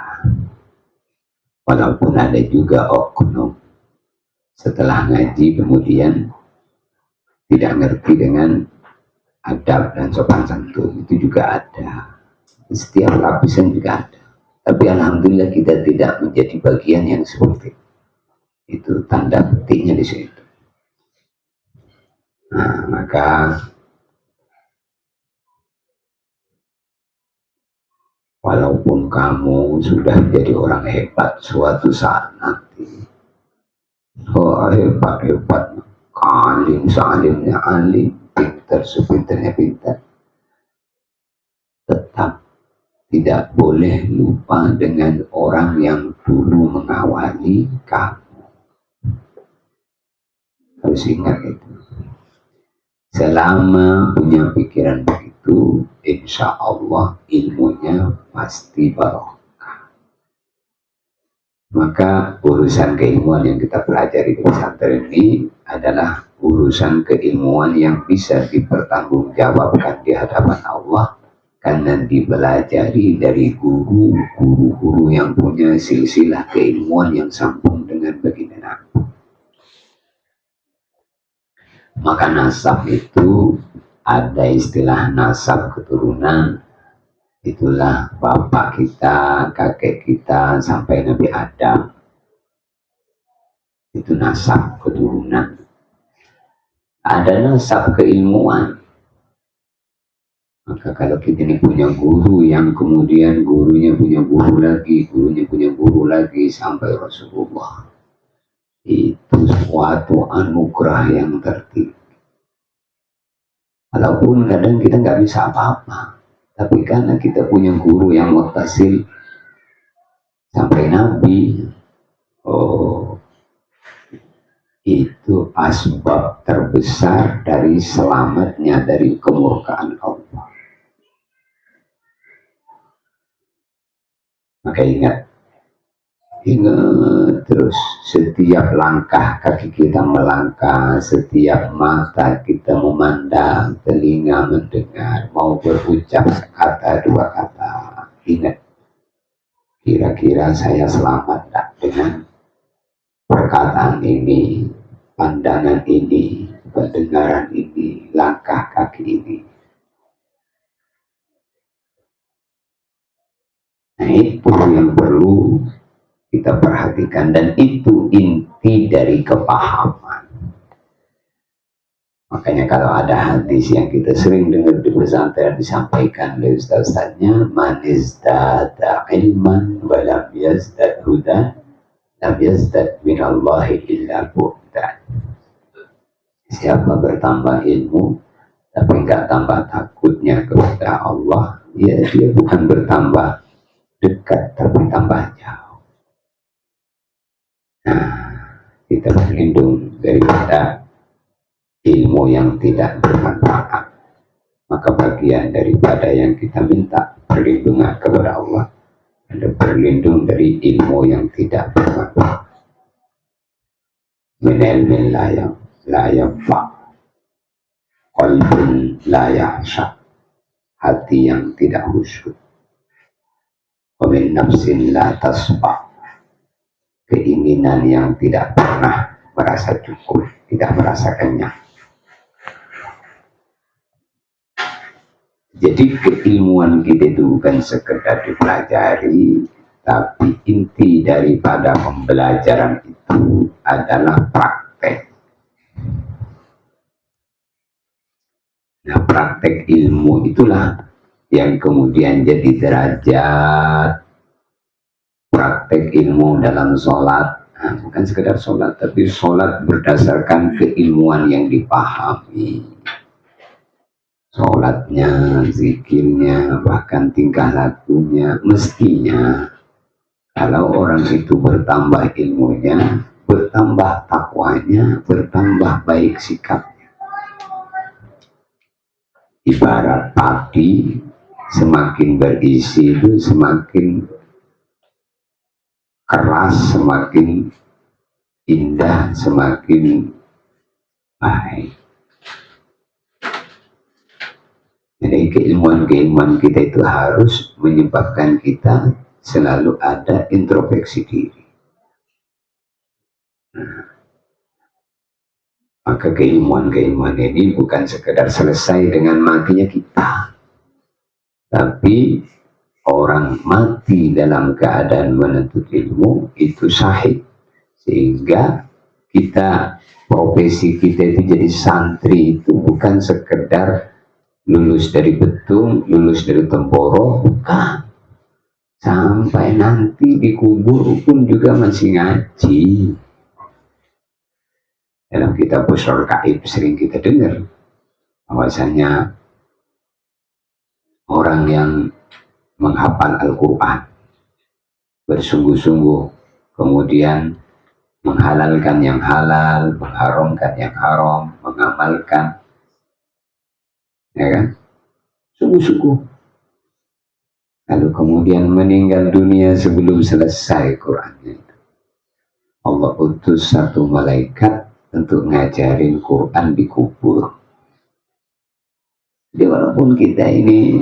Speaker 2: Walaupun ada juga oknum setelah ngaji kemudian tidak ngerti dengan adab dan sopan santun, itu juga ada. Setiap lapisan juga ada. Tapi alhamdulillah kita tidak menjadi bagian yang seperti itu. Tanda petiknya di situ. Nah, maka walaupun kamu sudah jadi orang hebat suatu saat nanti, hebat, alim salimnya alim, pintar sepintarnya pintar, tetap tidak boleh lupa dengan orang yang dulu mengawali kamu. Harus ingat itu. Selama punya pikiran begitu, insya Allah ilmunya pasti barokah. Maka urusan keilmuan yang kita pelajari di pesantren ini adalah urusan keilmuan yang bisa dipertanggungjawabkan di hadapan Allah, karena dipelajari dari guru-guru yang punya silsilah keilmuan yang sambung dengan baginda Nabi. Maka nasab itu ada istilah nasab keturunan, itulah bapak kita, kakek kita sampai Nabi Adam. Itu nasab keturunan. Ada nasab keilmuan. Maka kalau kita ini punya guru yang kemudian gurunya punya guru lagi, gurunya punya guru lagi sampai Rasulullah, itu suatu anugerah yang tertinggi. Walaupun kadang kita nggak bisa apa-apa, tapi karena kita punya guru yang muttasil sampai Nabi, itu asbab terbesar dari selamatnya dari kemurkaan Allah. Maka ingat terus setiap langkah kaki kita melangkah, setiap mata kita memandang, telinga mendengar, mau berucap sekata dua kata, ingat kira-kira saya selamat tak dengan perkataan ini, pandangan ini, pendengaran ini, langkah kaki ini. Nah, itu yang perlu kita perhatikan, dan itu inti dari kepahaman. Makanya kalau ada hadis yang kita sering dengar di pesantren disampaikan oleh ustaz-ustaznya, man izdada ilman wa lam yazdad hudan lam yazdad minallahi illa bu'dan. Siapa bertambah ilmu tapi enggak tambah takutnya kepada Allah, ya dia bukan bertambah dekat tapi tambah jauh. Nah, kita berlindung daripada ilmu yang tidak bermanfaat. Maka bagian daripada yang kita minta perlindungan kepada Allah adalah berlindung dari ilmu yang tidak bermanfaat. Min ilmin la yanfa', qalbun la yahsha', hati yang tidak khusyuk. Wa min nafsin la tasfa', keinginan yang tidak pernah merasa cukup, tidak merasa kenyang. Jadi keilmuan kita itu bukan sekedar dipelajari, tapi inti daripada pembelajaran itu adalah praktek. Nah, praktek ilmu itulah yang kemudian jadi derajat. Praktek ilmu dalam sholat, nah, bukan sekedar sholat, tapi sholat berdasarkan keilmuan yang dipahami. Sholatnya, zikirnya, bahkan tingkah lakunya, mestinya kalau orang itu bertambah ilmunya, bertambah takwanya, bertambah baik sikapnya. Ibarat padi, semakin berisi itu semakin keras, semakin indah, semakin baik. Jadi keilmuan-keilmuan kita itu harus menyebabkan kita selalu ada introspeksi diri. Nah, maka keilmuan-keilmuan ini bukan sekedar selesai dengan matinya kita, tapi orang mati dalam keadaan menuntut ilmu itu syahid, sehingga kita, profesi kita itu jadi santri itu bukan sekedar lulus dari Betung, lulus dari Temporo, bukan. Sampai nanti dikubur pun juga masih ngaji. Dalam kitab Busrul Kaib sering kita dengar bahwasanya orang yang menghafal Al-Quran bersungguh-sungguh, kemudian menghalalkan yang halal, mengharamkan yang haram, mengamalkan, ya kan, sungguh-sungguh, lalu kemudian meninggal dunia sebelum selesai Qurannya, Allah utus satu malaikat untuk ngajarin Quran di kubur. Jadi walaupun kita ini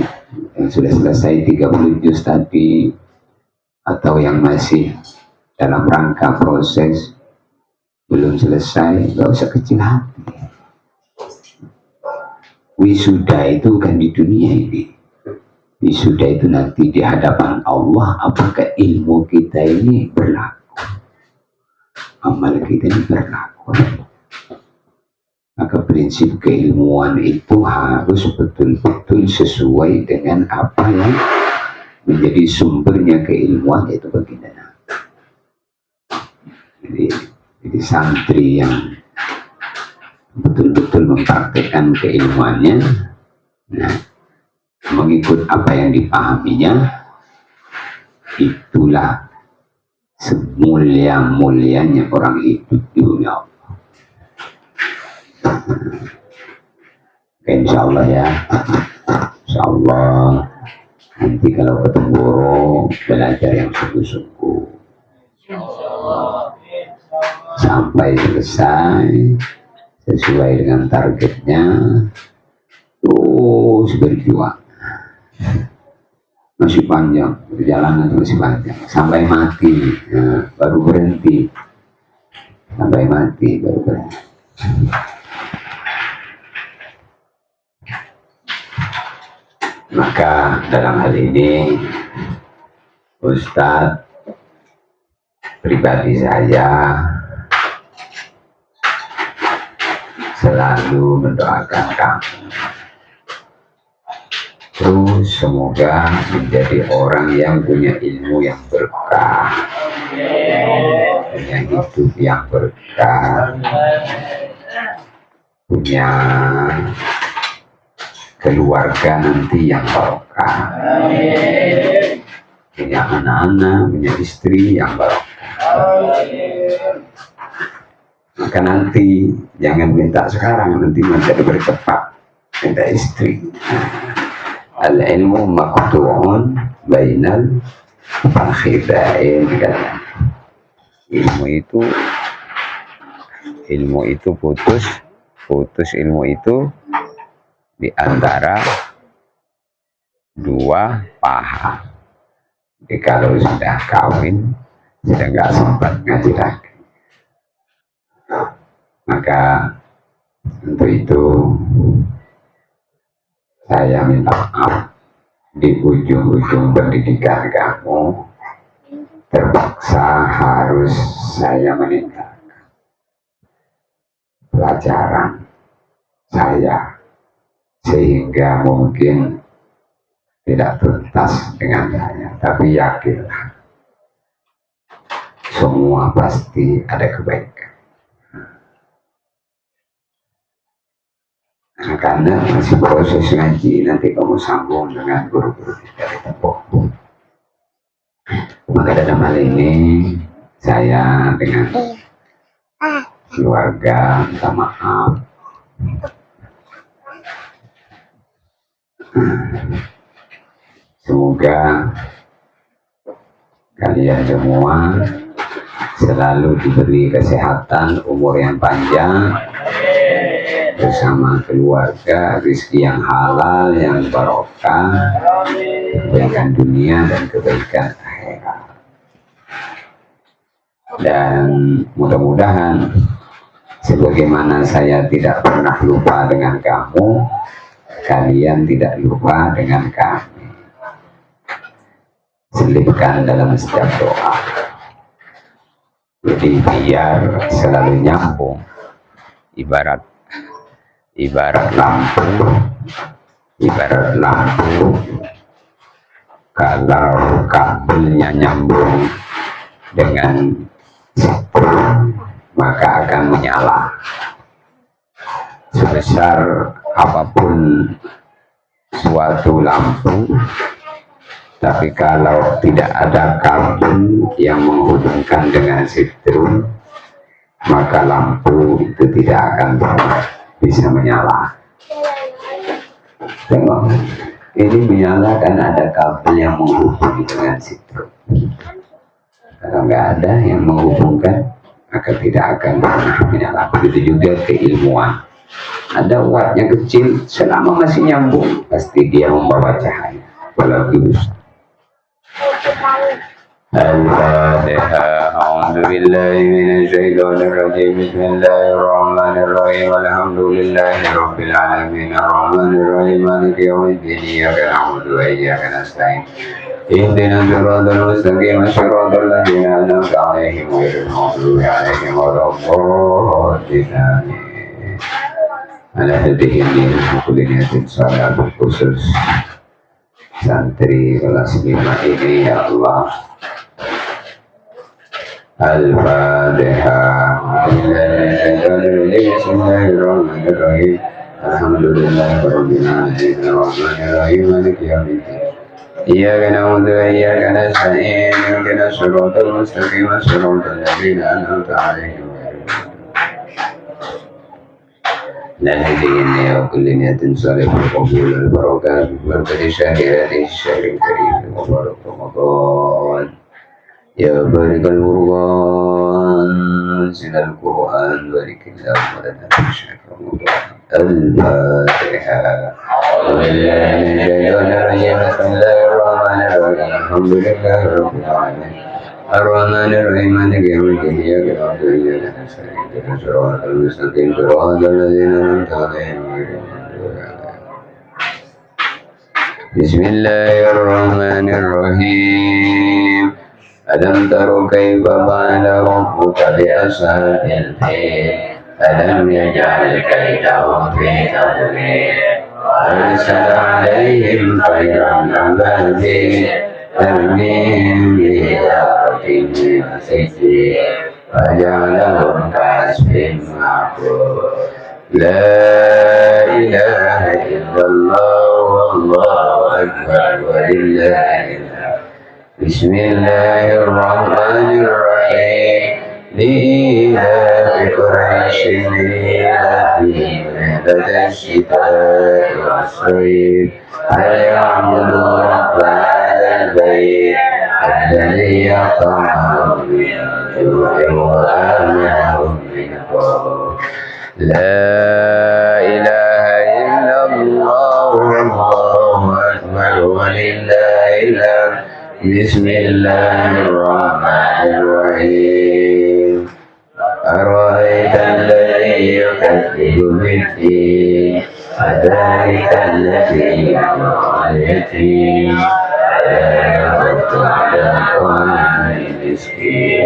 Speaker 2: yang sudah selesai 30 juz tadi, atau yang masih dalam rangka proses belum selesai, gak usah kecil hati. Wisuda itu kan di dunia ini. Wisuda itu nanti di hadapan Allah, apakah ilmu kita ini berlaku, amal kita ini berlaku. Maka prinsip keilmuan itu harus betul-betul sesuai dengan apa yang menjadi sumbernya keilmuan, yaitu baginda Nabi. Jadi santri yang betul-betul mempraktekkan keilmuannya, nah, mengikut apa yang dipahaminya, itulah semulia-mulianya orang hidup di dunia Allah. Insya Allah ya, insya Allah nanti kalau ketemu guru belajar yang sungguh-sungguh sampai selesai sesuai dengan targetnya, terus berjuang. Masih panjang, perjalanan masih panjang sampai mati, ya, baru berhenti. Sampai mati baru berhenti. Maka dalam hal ini Ustadz pribadi saya selalu mendoakan kamu terus semoga menjadi orang yang punya ilmu yang berkah, punya hidup yang berkah, punya keluarga nanti yang barokah, punya anak-anak, punya istri yang barokah. Maka nanti jangan minta sekarang, nanti menjadi bercepat minta istri. Al-ilmu maqtu'un bainal fakhidain. Ilmu itu putus ilmu itu di antara dua paha. Jadi kalau sudah kawin, sudah nggak sempat ngaji lagi. Maka untuk itu saya minta maaf di ujung-ujung pendidikan kamu terpaksa harus saya meninggalkan pelajaran saya sehingga mungkin tidak tuntas dengan saya, tapi yakinlah semua pasti ada kebaikan. Nah, karena masih proses ngaji, nanti kamu sambung dengan guru-guru dari Tepok. Maka dalam hal ini saya dengan keluarga minta maaf. Semoga kalian semua selalu diberi kesehatan, umur yang panjang, bersama keluarga, rezeki yang halal, yang barokah, kebaikan dunia dan kebaikan akhirat. Dan mudah-mudahan sebagaimana saya tidak pernah lupa dengan kamu, kalian tidak lupa dengan kami. Selipkan dalam setiap doa. Jadi biar selalu nyambung. Ibarat lampu, kalau kabelnya nyambung dengan setrum, maka akan menyala. Sebesar apapun suatu lampu, tapi kalau tidak ada kabel yang menghubungkan dengan setrum, maka lampu itu tidak akan bisa menyala. Tengok, ini menyala karena ada kabel yang menghubungi dengan setrum. Kalau nggak ada yang menghubungkan, maka tidak akan pernah menyala. Begitu juga keilmuan. Ada wattnya kecil, selama masih nyambung, pasti dia membawa cahaya. Apalagi Al-Fatihah. A'udzu billahi minasy syaithanir rajim. Bismillahirrahmanirrahim. Alhamdulillahi rabbil alamin. Arrahmanir rahim. Maliki yaumiddin. Iyyaka na'budu wa iyyaka nasta'in. Ihdinas siratal mustaqim. Shiratal ladzina an'amta 'alaihim ghairil maghdubi 'alaihim waladdallin. Ala hadhihi kullinatin salatul khusus santri kelas 5 ini, ya Allah. Al-Fatihah. Bismillahirrahmanirrahim. Alhamdulillahirabbil alamin. Arrahmanir rahim. Maliki yaumiddin. Iyyaka na'budu wa iyyaka nasta'in. Ihdinas siratal mustaqim. Shiratal ladzina an'amta 'alaihim. نهدينا وكل نية صالحة وقبول البركات ببركة شهر هذه الشهر الكريم وبارك رمضان يا بارك القرآن منزل القرآن بارك اللهم لنا في شهر رمضان الفاتحة بسم الله الرحمن الرحيم الحمد لله رب العالمين الرحمن الرحيم مالك يوم الدين إياك نعبد وإياك نستعين اهدنا الصراط المستقيم صراط الذين أنعمت عليهم غير المغضوب عليهم. بسم الله الرحمن الرحيم ألم تروا كيف فعل ربك بأصحاب الفيل ألم يجعل كيدهم في تضليل وأرسل عليهم طيرا أبابيل ترميهم بحجارة من سجيل فجعلهم كعصف مأكول. لا إله إلا الله والله أكبر ولله الحمد. بسم الله الرحمن الرحيم لإيلاف قريش إيلافهم رحلة الشتاء والصيف فليعبدوا رب هذا البيت الذي أطعمهم من جوع وآمنهم من خوف. لا إله إلا الله والله أكبر ولله الحمد. بسم الله الرحمن الرحيم أرأيت الذي يكذب بالدين فذلك الذي يدعو اليتيم ولا يحض على طعام المسكين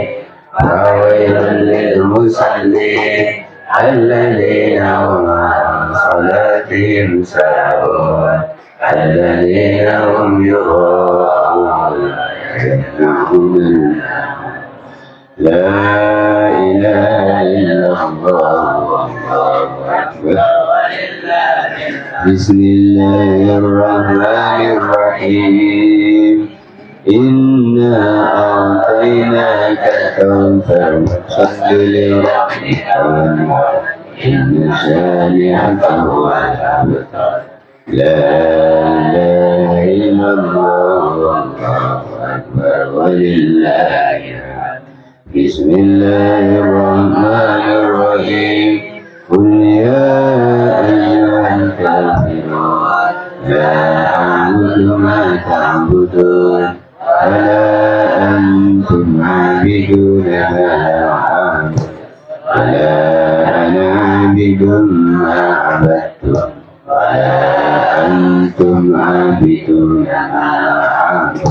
Speaker 2: فويل للمصلين الذين هم عن صلاتهم ساهون الذين هم يراءون لا إله إلا الله والله أكبر. بسم الله الرحمن الرحيم إنا أعطيناك الكوثر فصل لربك وانحر إن شانئك هو الأبتر. لا إله إلا الله والله أكبر ولله الحمد. بسم الله الرحمن الرحيم قل يا أيها الكافرون لا أعبد ما تعبدون ولا أنتم عابدون ما أعبد ولا أنا عابد ما عبدتم ولا أنتم عابدون ما أعبد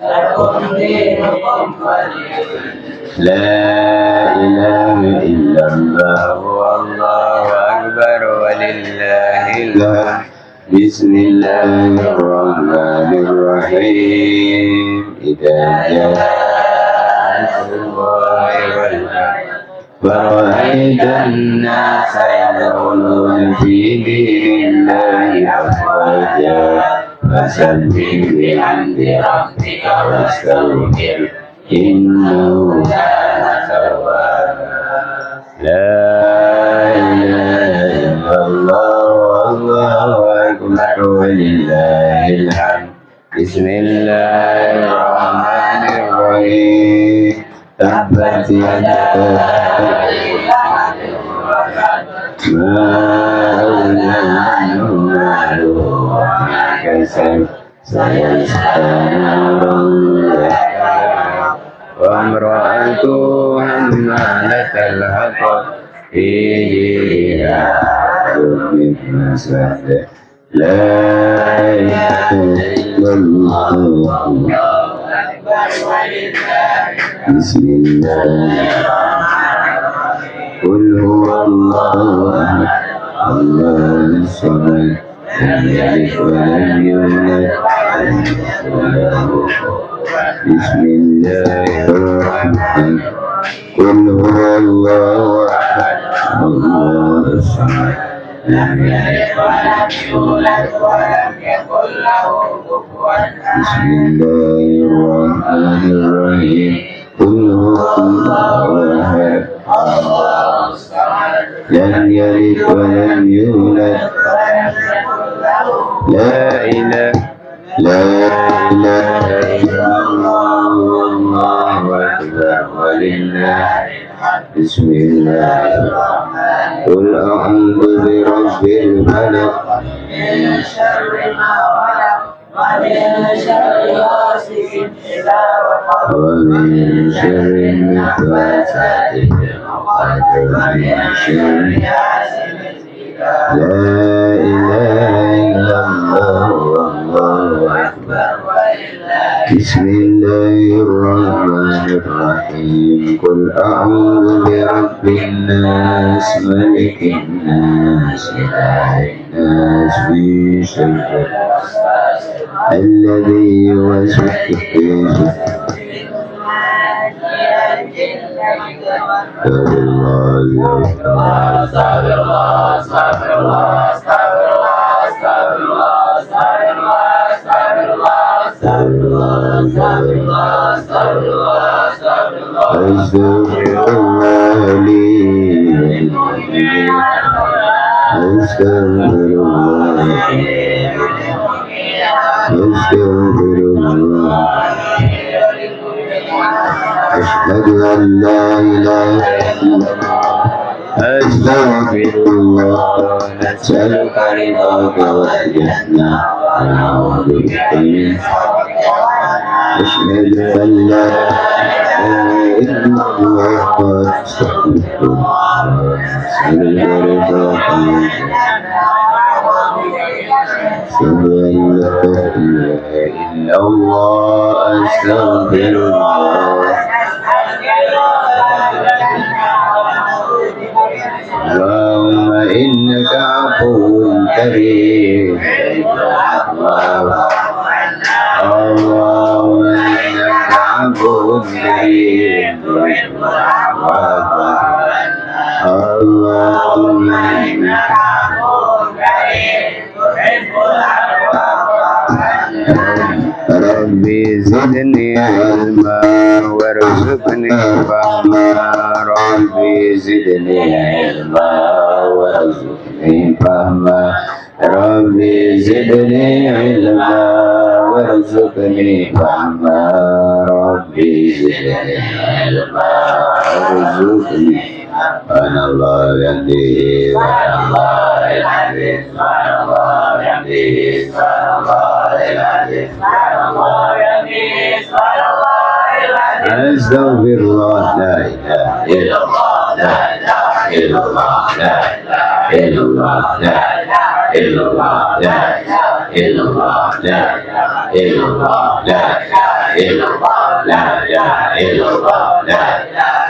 Speaker 2: لكم دينكم ولي دين. لا إله إلا الله والله أكبر ولله الحمد. بسم الله الرحمن الرحيم إذا جاء نصر الله والفتح ورأيت الناس يدخلون في دين الله أفواجا فسبح بحمد ربك واستغفر إنه كان توابا. لا إله إلا الله والله أكبر ولله الحمد. بسم الله الرحمن الرحيم تبت يدا ما أغنى عنه ماله وما كسب سيصلى نارا وامرأته حمالة الحطب في جيدها حبل مسد. لا إله إلا الله والله أكبر ولله. بسم الله قل هو الله أحد الله الصمد لم يلد ولم يولد ولم يكن له كفوا. بسم الله الرحمن قل هو الله أحد الله الصمد لم يلد ولم يولد ولم يكن له كفوا. بسم الله الرحمن الرحيم قل هو الله أحد الله الصمد لم يلد ولم يولد لا إله إلا الله والله أكبر ولله بسم الله قل أعوذ برب الفلق من شر ما خلق ومن شر غاسق إذا وقب ومن شر النفاثات في العقد ومن شر حاسد لا إله إلا الله والله أكبر بسم الله الرحمن الرحيم قل أعوذ برب الناس ملك الناس إله الناس من شر الذي يوسوس في أشهد أن لا إله إلا الله أستغفر الله نسألك رضاك والجنة ونعوذ بك من أشهد أن لا إله إلا الله أستغفر الله نسألك رضاك والجنة أشهد أن لا إله إلا الله أستغفر الله اللهم إنك عفو كريم اللهم إنك عفو كريم اللهم إنك ربي زدني علما وارزقني فهما ربي زدني علما وارزقني فهما ربي زدني علما وارزقني فهما ربي زدني علما وارزقني سبحان الله وبحمده سبحان الله وبحمده سبحان الله وبحمده سبحان الله وبحمده سبحان الله وبحمده سبحان الله وبحمده أستغفر الله لا إله إلا الله لا إله إلا الله لا إله إلا الله لا إله إلا الله لا إله إلا الله لا إله إلا الله لا إله إلا الله لا إله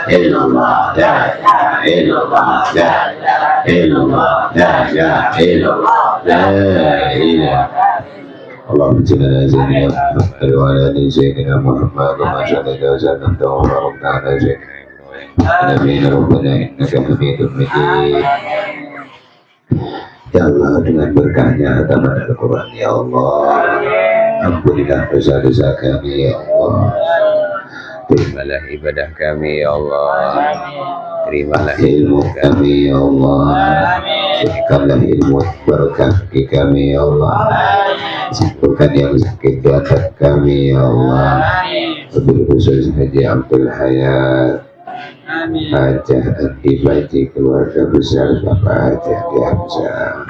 Speaker 2: إلا الله لا إله إلا الله لا إله إلا الله لا إله إلا الله لا إله إلا الله لا إله اللهم صل على سيدنا محمد وعلى ال سيدنا محمد كما صليت وسلمت وباركت على سيدنا نبينا ربنا انك حميد مجيد. Ya Allah, dengan berkahnya taman Al-Quran ya Allah, ampunilah dosa-dosa kami ya Allah, terimalah ibadah kami ya Allah, terimalah ilmu kami ya Allah, berikanlah ilmu berkah bagi kami ya Allah, sembuhkan yang sakit di atas kami ya Allah, wabil khusus Haji Abdul Hayat, Hajah Andi Baji, keluarga besar Bapak Haji Andi Hamzah,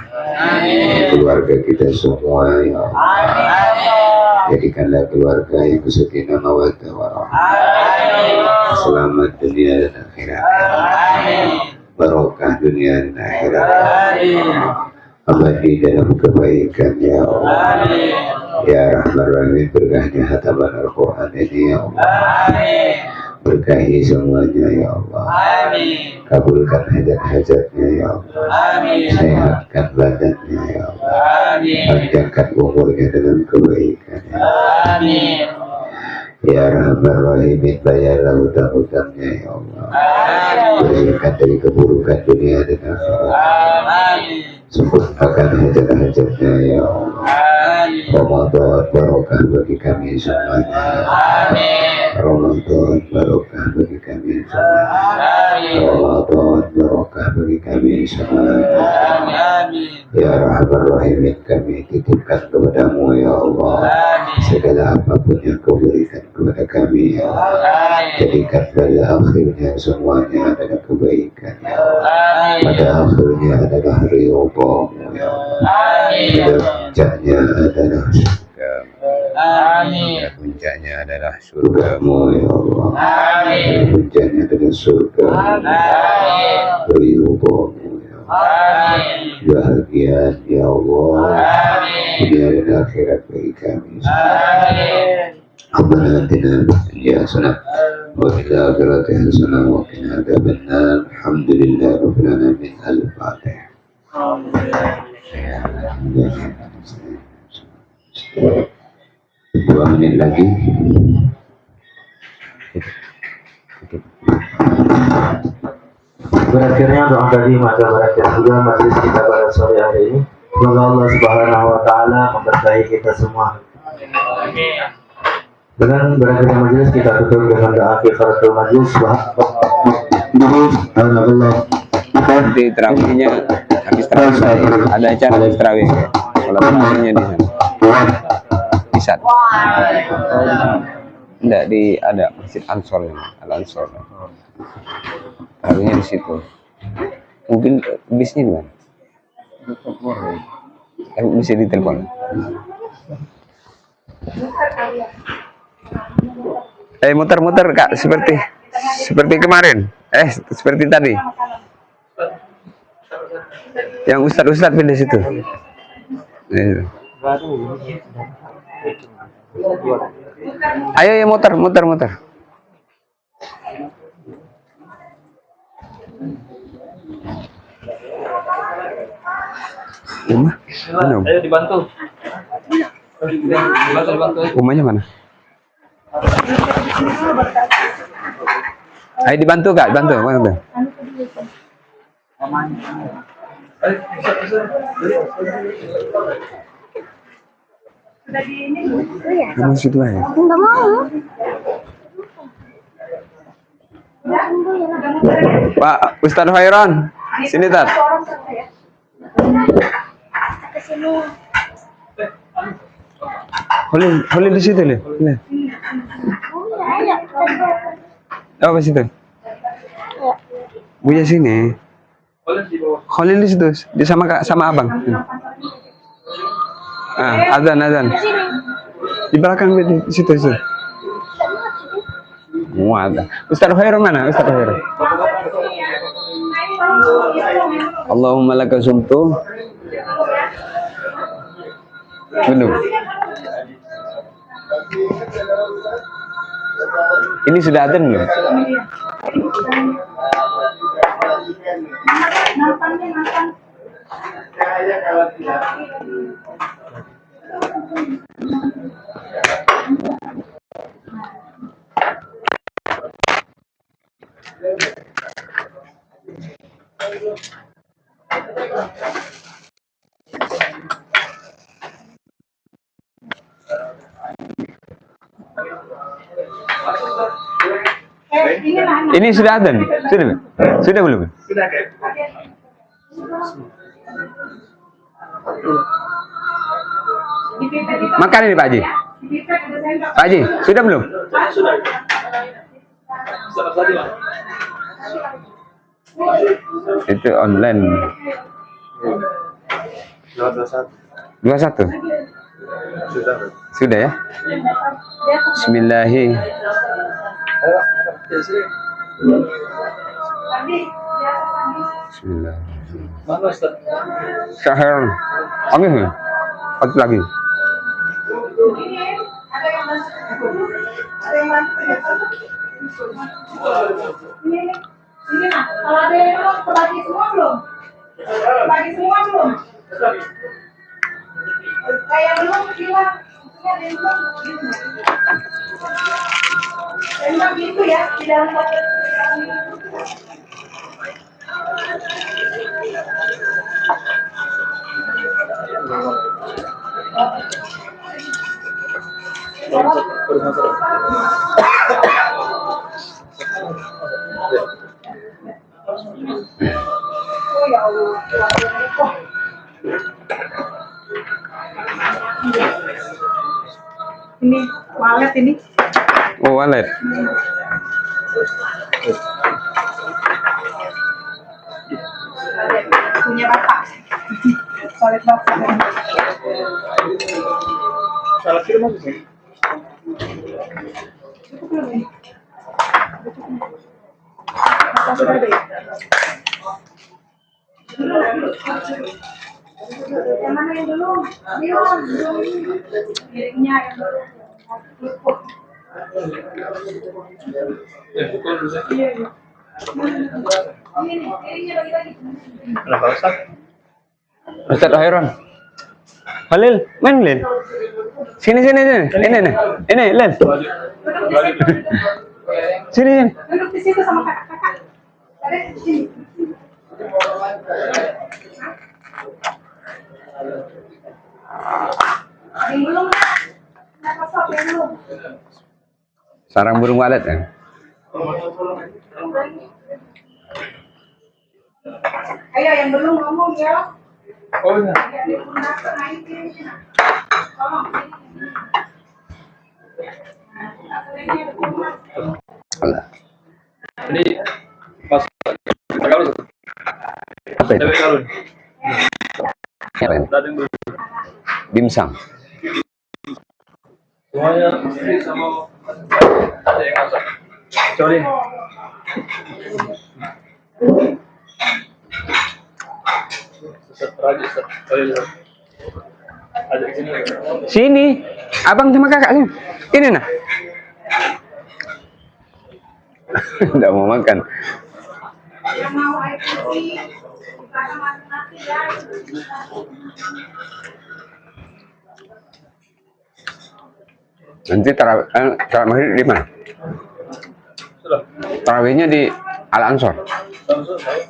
Speaker 2: keluarga kita semua ya Allah, jadikanlah keluarga yang sakinah mawaddah warahmah, selamat dunia dan akhirat, barokah dunia dan akhirat, abadi dalam kebaikan ya Allah, ya Rahman Rahim, berkahnya hataman Al-Quran ini ya Allah, berkahi semuanya ya Allah, kabulkan hajat-hajatnya ya Allah, sehatkan badannya ya Allah, panjangkan umurnya dengan kebaikan ya Allah, ya Rahman Rahim, bayarlah hutang-hutangnya ya Allah, bersihkan dari keburukan dunia dan akhirat, sempurnakan hajat-hajatnya ya Allah, Ramadan barokah bagi kami semuanya. Ramadan barokah bagi kami semuanya. Ramadan barokah bagi kami semuanya. Ya Rahman Rahimin, kami titipkan kepadamu ya Allah segala apapun yang kau berikan kepada kami ya Allah. Jadikan pada akhirnya semuanya adalah kebaikan ya Allah. Pada akhirnya adalah ridhamu ya Allah. Pada puncaknya adalah surga. Pada puncaknya adalah surgamu ya Allah. Pada puncaknya adalah surga. Ridhamu ya Allah. Bahagia ya Allah. Dunia dan akhirat bagi kami. ربنا آتنا في الدنيا حسنة وفي الآخرة حسنة وقنا عذاب النار. الحمد لله رب العالمين. الفاتحة. Dua menit lagi.
Speaker 1: Berakhirnya doa tadi, maka berakhir juga majelis kita pada sore hari ini. Semoga Allah Subhanahu wa taala memberkahi kita semua. Dengan berakhirnya majelis, kita tutup dengan doa kifaratul majelis.
Speaker 2: Nanti terawihnya habis terawih ada acara habis terawih. Kalau terawihnya di sana. Bisa. Enggak di ada Masjid Ansor, Al Ansor. Terawihnya di situ. Mungkin bisnya di mana? Bisa ditelepon. Muter-muter Kak, seperti kemarin. Seperti tadi. Yang ustad pindah situ. Ayo ya muter. Mana?
Speaker 3: Ayo dibantu.
Speaker 2: Rumahnya mana? Ayo dibantu Kak, bantu. Kamu situ aja.
Speaker 5: Enggak mau.
Speaker 2: Pak Ustadz Khairon, sini Tat.
Speaker 5: Kesini.
Speaker 2: Holil di situ nih. Oh, ke situ. Buya sini. Holil di situ, di sama abang. Azan. Di belakang di situ. Muat. Ustadz Khairon mana? Ustadz Khairon. Allahumma laka sumtu. Belum. Ini sudah ada belum? Ini sudah ada nih? Sudah belum?
Speaker 4: Sudah.
Speaker 2: Makan ini Pak Haji. Pak Haji, sudah belum?
Speaker 4: Sudah.
Speaker 2: Itu online. 21. Sudah ya? Bismillahirrahmanirrahim. Bismillahirrahmanirrahim. Sahur. Ambil. Satu lagi.
Speaker 5: Ini nah, kalau ada yang mau terbagi semua belum? Terbagi semua belum? Kayak belum bilang, maksudnya ada yang belum gitu. Memang gitu ya, di dalam satu Oh ya Allah. Ini walet ini.
Speaker 2: Oh, walet.
Speaker 5: Punya bapak. Walet bapak.
Speaker 4: Salah kirim aja sih.
Speaker 5: Cukup belum ini? Bapak sudah ada ya? Yang mana yang belum? Belum. Miringnya yang belum.
Speaker 4: Pukul dulu saya.
Speaker 5: Iya, iya. Ini nih, miringnya bagi-bagi.
Speaker 4: Kenapa Ustaz?
Speaker 2: Ustaz Khairon. Halil, main Lin. Sini. Ini, Lin. Sini.
Speaker 5: Duduk di situ sama kakak-kakak. Ada di sini. Yang belum, kenapa sok yang belum?
Speaker 2: Sarang burung walet ya.
Speaker 5: Ayo yang belum ngomong ya.
Speaker 4: Oh iya.
Speaker 5: Ada di pundak naik ini. Tolong.
Speaker 2: Allah.
Speaker 4: Jadi pas kalau
Speaker 2: Apa itu?
Speaker 4: kalau
Speaker 2: Apa ini?
Speaker 4: datang dulu.
Speaker 2: Dimsum.
Speaker 4: Semuanya istri sama ada yang masak. Sorry. Ustaz Raja, Ustaz. Oh iya. Ada di sini.
Speaker 2: Sini. Abang sama kakak sini. Ini nah. Enggak mau makan.
Speaker 5: Yang mau air putih, kita masing-masing ya.
Speaker 2: Nanti sholat maghrib di mana?
Speaker 4: Sudah.
Speaker 2: Tarawihnya di Al Ansor.
Speaker 4: Langsung saya.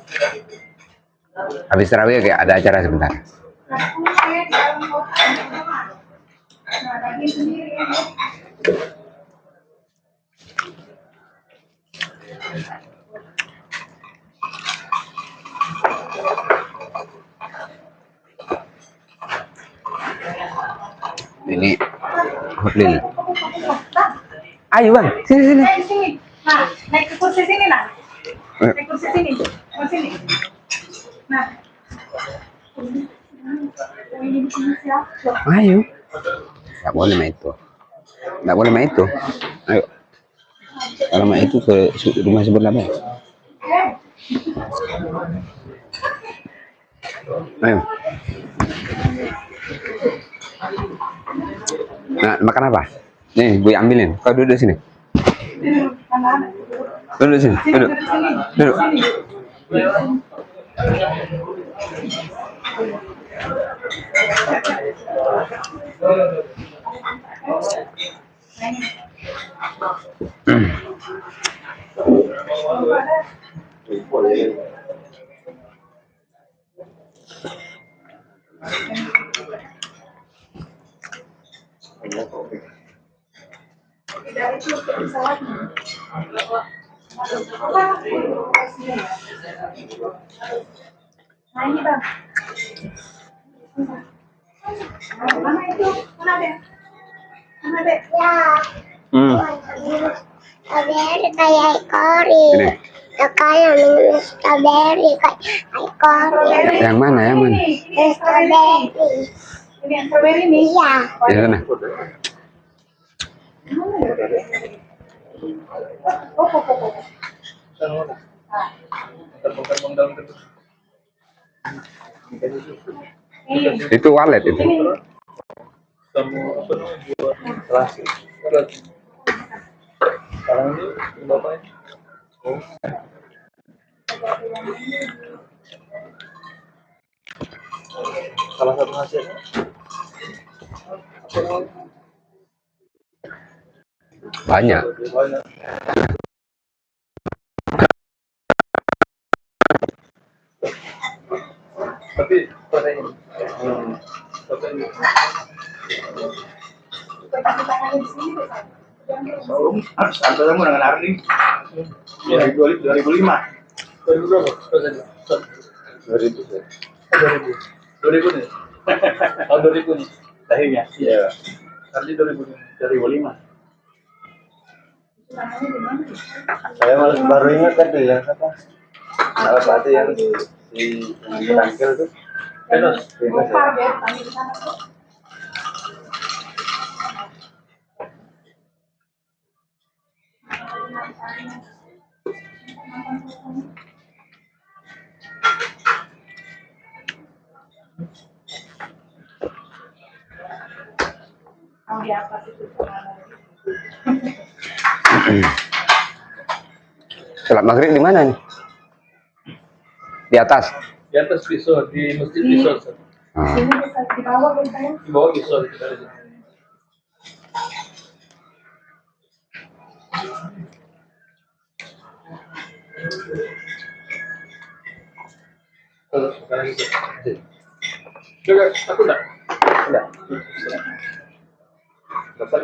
Speaker 2: Habis tarawih kayak ada acara sebentar.
Speaker 5: Nah, saya di dalam kotak ini sama. Nah, daging sendiri ya.
Speaker 2: Ini hotel. Ayo bang, sini.
Speaker 5: Naik ke sini. Nah, naik ke kursi sini nah. Naik kursi sini. Kursi sini. Nah. Oh, ini di sini siapa?
Speaker 2: Ayo. Nggak boleh main itu. Nggak boleh main itu. Ayo. Kalau main itu ke rumah sebelah bang. Ayo. Nah, makan apa? Nih, gue ambilin. Kau duduk sini. Duduk sini. Duduk. Duduk.
Speaker 5: Tidak itu pesawatnya. Nah ini bang. Mana itu? Mana deh? Mana deh? Ya.
Speaker 6: Strawberry kayak kori.
Speaker 2: Ini.
Speaker 6: Kayak minum strawberry kayak kori.
Speaker 2: Yang mana? Yang mana?
Speaker 6: Strawberry.
Speaker 5: Ini yang strawberry nih.
Speaker 6: Iya.
Speaker 2: Di sana.
Speaker 4: Terbang dalam itu.
Speaker 2: Itu walet itu.
Speaker 4: Semua penuh buat terasi. Sekarang ini bapaknya. Oh. Salah satu hasilnya.
Speaker 2: Banyak.
Speaker 4: Banyak. Tapi protein. Protein.
Speaker 5: Kita tangannya di sini deh.
Speaker 4: Soalnya sampai kamu dengan Ardi 2005. 2000 berapa? 2000. 2000. 2000 nih. Tahun 2000 nih. Lahirnya. Iya. Ardi 2005.
Speaker 1: Saya malah baru ingat tadi yang apa? Salah satu yang di tangkel tuh.
Speaker 4: Venus.
Speaker 1: Venus ya.
Speaker 5: Mau di atas itu.
Speaker 2: Sholat maghrib di mana nih? Di atas.
Speaker 4: Di atas pisau di masjid pisau.
Speaker 2: Ah.
Speaker 5: Sini bisa di bawah biasanya.
Speaker 4: Di bawah pisau di sana. Kalau sekarang itu. Coba aku enggak.
Speaker 1: Enggak.
Speaker 4: Dapat.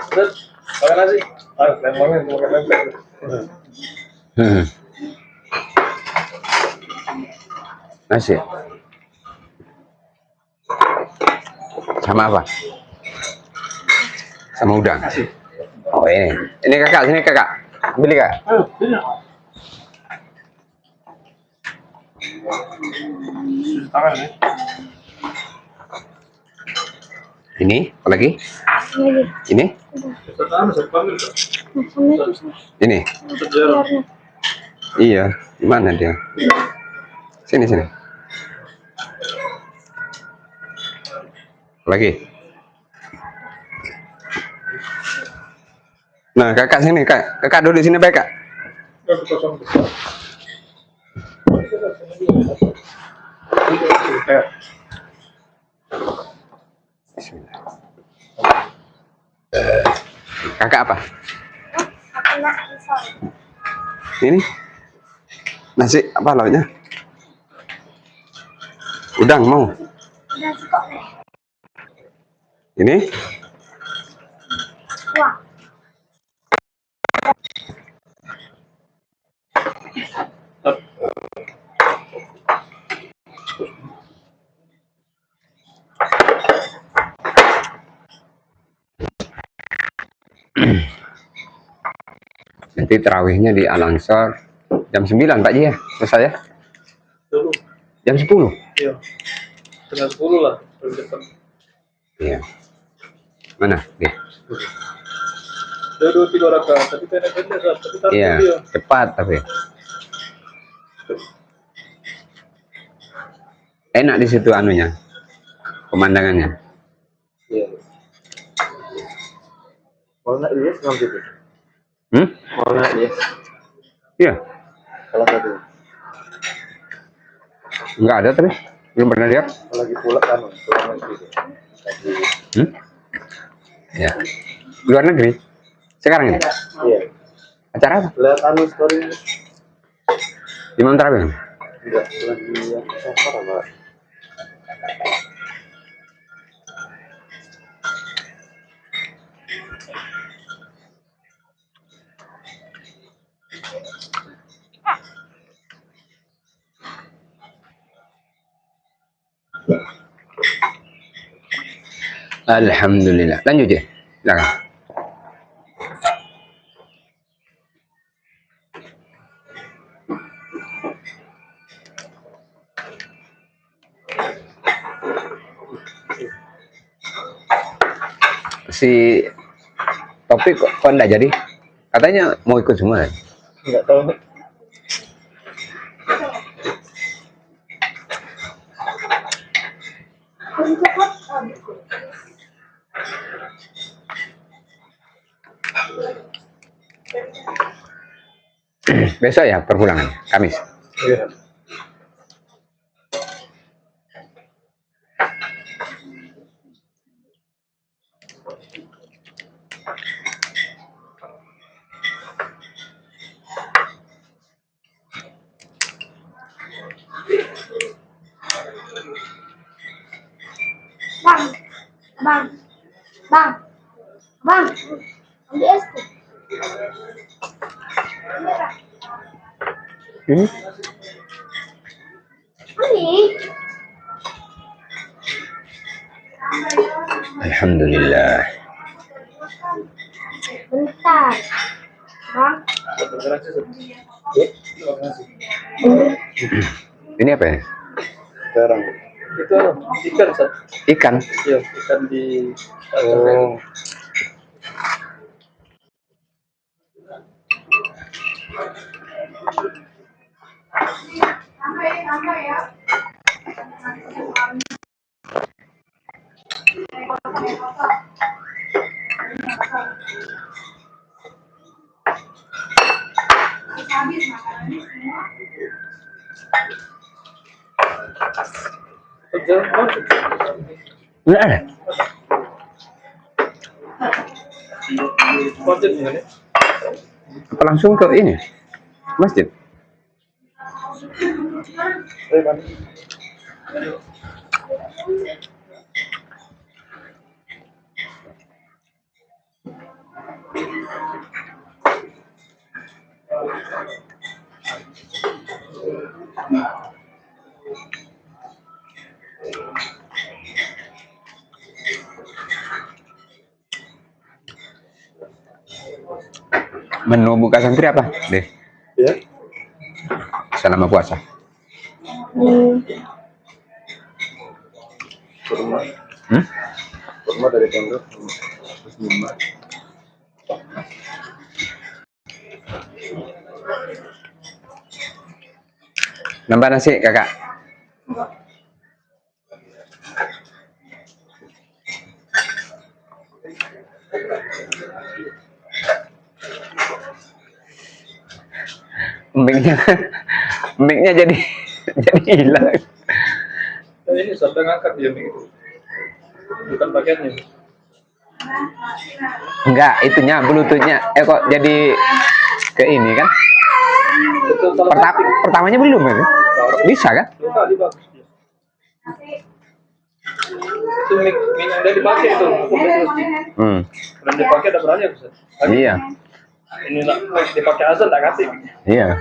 Speaker 4: Terus, makan nasi. Makan nasi.
Speaker 2: Hmm. Nasi. Sama apa? Sama udang. Oh ini. Ini kakak, sini kakak. Beli kak.
Speaker 4: Tangan ya.
Speaker 2: Ini, apa lagi? Ini,
Speaker 4: Pertama saya panggil tuh.
Speaker 2: ini.
Speaker 4: Sejarah.
Speaker 2: Iya. Di mana dia? Sini sini. Lagi. Nah kakak sini kak. Kakak duduk sini baik kak.
Speaker 4: Satu kosong.
Speaker 2: Bismillah. Kakak apa?
Speaker 6: Aku nak risol.
Speaker 2: Ini nasi apa lauknya? Udang mau?
Speaker 6: Udah cukup deh.
Speaker 2: Ini
Speaker 6: Wah.
Speaker 2: nanti terawihnya di Al-Ansor jam 9 Pak Ji ya selesai ya?
Speaker 4: Dulu.
Speaker 2: Jam 10?
Speaker 4: Iya. Setengah 10 lah. Paling depan.
Speaker 2: Iya. Mana? Nih.
Speaker 4: Dia 2-3 rakaat, tapi pendek-pendek Sat. Tapi tarikh
Speaker 2: Iya,
Speaker 4: dia.
Speaker 2: cepat tapi. Enak di situ anunya. Pemandangannya.
Speaker 1: Iya. Mau nak lihat nggak gitu?
Speaker 2: Hmm?
Speaker 1: Mau nak lihat?
Speaker 2: Iya.
Speaker 1: Salah satu.
Speaker 2: Enggak ada tapi. Belum pernah lihat.
Speaker 1: Lagi pulang kan, pulang lagi.
Speaker 2: Hmm? Ya. Luar negeri. Sekarang ini.
Speaker 1: Iya.
Speaker 2: Acara apa?
Speaker 1: Lihat anu story.
Speaker 2: Imam Tarawih.
Speaker 1: Enggak, lagi yang apa?
Speaker 2: Alhamdulillah. Lanjut ya. Silakan. Si Topik kok enggak jadi? Katanya mau ikut semua.
Speaker 1: Enggak tahu.
Speaker 2: Besok ya perpulangan, Kamis.
Speaker 1: Iya.
Speaker 6: Bang, bang, bang, bang. Ambil es tuh.
Speaker 2: Ini
Speaker 6: Ambil.
Speaker 2: alhamdulillah.
Speaker 6: Bentar. Bang,
Speaker 4: Bergerak sih, Sir. Bergerak sih.
Speaker 2: Ini apa ya?
Speaker 1: Sekarang.
Speaker 4: Itu ikan, Sir.
Speaker 2: Ikan.
Speaker 4: Iya, ikan di
Speaker 2: Oh. Enggak ada.
Speaker 4: Budget bukan ya?
Speaker 2: Apa langsung ke ini? Masjid. Menu buka santri apa, deh?
Speaker 1: Ya.
Speaker 2: Selama puasa.
Speaker 1: Kurma.
Speaker 2: Hmm?
Speaker 1: Kurma dari pondok. Terus minuman.
Speaker 2: Nambah nasi, kakak. Mic-nya jadi hilang.
Speaker 4: Nah, ini sampai ngangkat dia begitu. Bukan pakaiannya.
Speaker 2: Enggak, itunya bluetoothnya. Kok jadi ke ini kan?
Speaker 4: Betul, salah
Speaker 2: Pertamanya belum kan? Bisa kan?
Speaker 4: dua kali bagus dia. Itu mic yang udah dipakai itu. Belum dipakai ada berani ya, Ustaz?
Speaker 2: Iya.
Speaker 4: Ini nak dipakai azan tak kasih.
Speaker 2: Iya.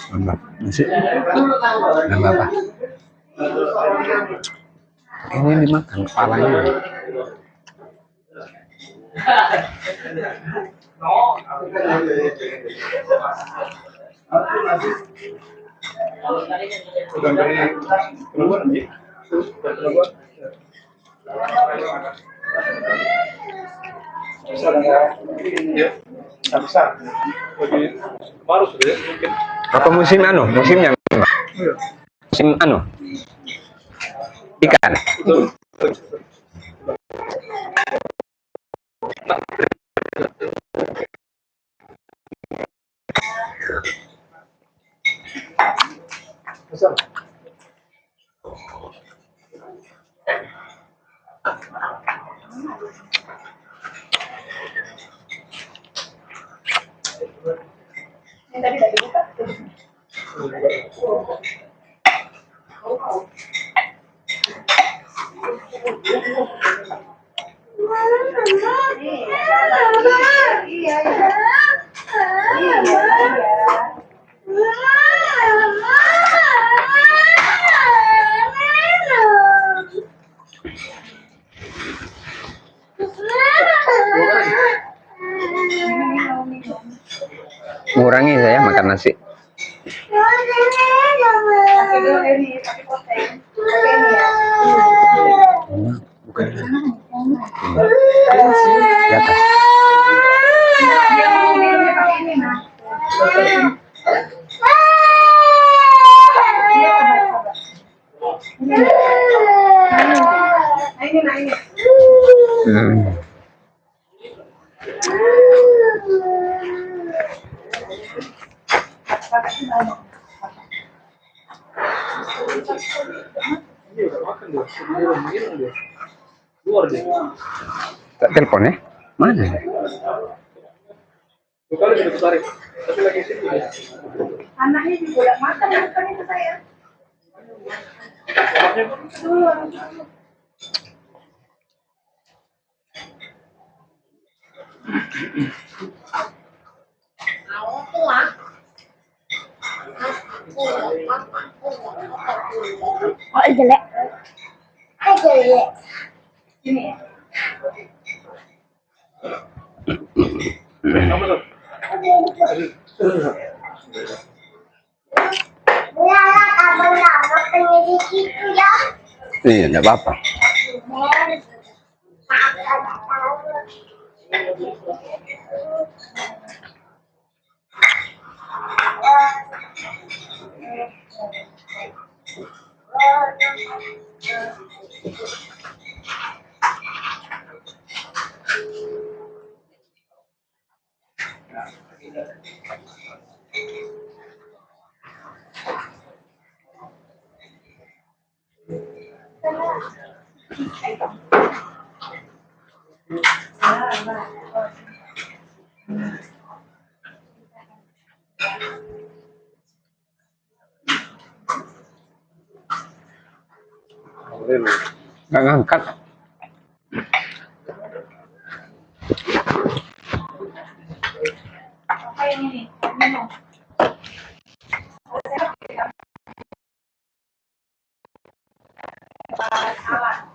Speaker 2: Nambah nasi. Nambah apa? Ini dimakan kepalanya.
Speaker 4: Bukan dari keluar nanti. Keluar. Bisa enggak? Ya. Bisa. Bagi Maret sudah ya, mungkin.
Speaker 2: Apa musim anu? Musimnya musim anu? Ikan.
Speaker 4: Betul. Bisa.
Speaker 5: Yang tadi udah dibuka. Iya, iya.
Speaker 2: Ngurangi saya makan nasi.
Speaker 5: Pakai dulu ini, pakai poteng. Pakai ini ya.
Speaker 2: Bukan. Di atas.
Speaker 5: Dia mau minumnya pakai ini, Mas. Iya, sabar, sabar. Ini
Speaker 4: Ini udah makan dia. Minum dia. Keluar dia.
Speaker 2: Tak teleponnya? Mana?
Speaker 4: Dua kali sudah ketarik. Tapi lagi sini dia.
Speaker 5: Anaknya juga gak makan bukan itu saya.
Speaker 6: Oh, jelek. Jelek.
Speaker 5: Ini ya.
Speaker 4: Kamu tuh.
Speaker 2: Iya, enggak apa-apa. Nggak ngangkat.
Speaker 5: Apa yang ini? Minum. Alat.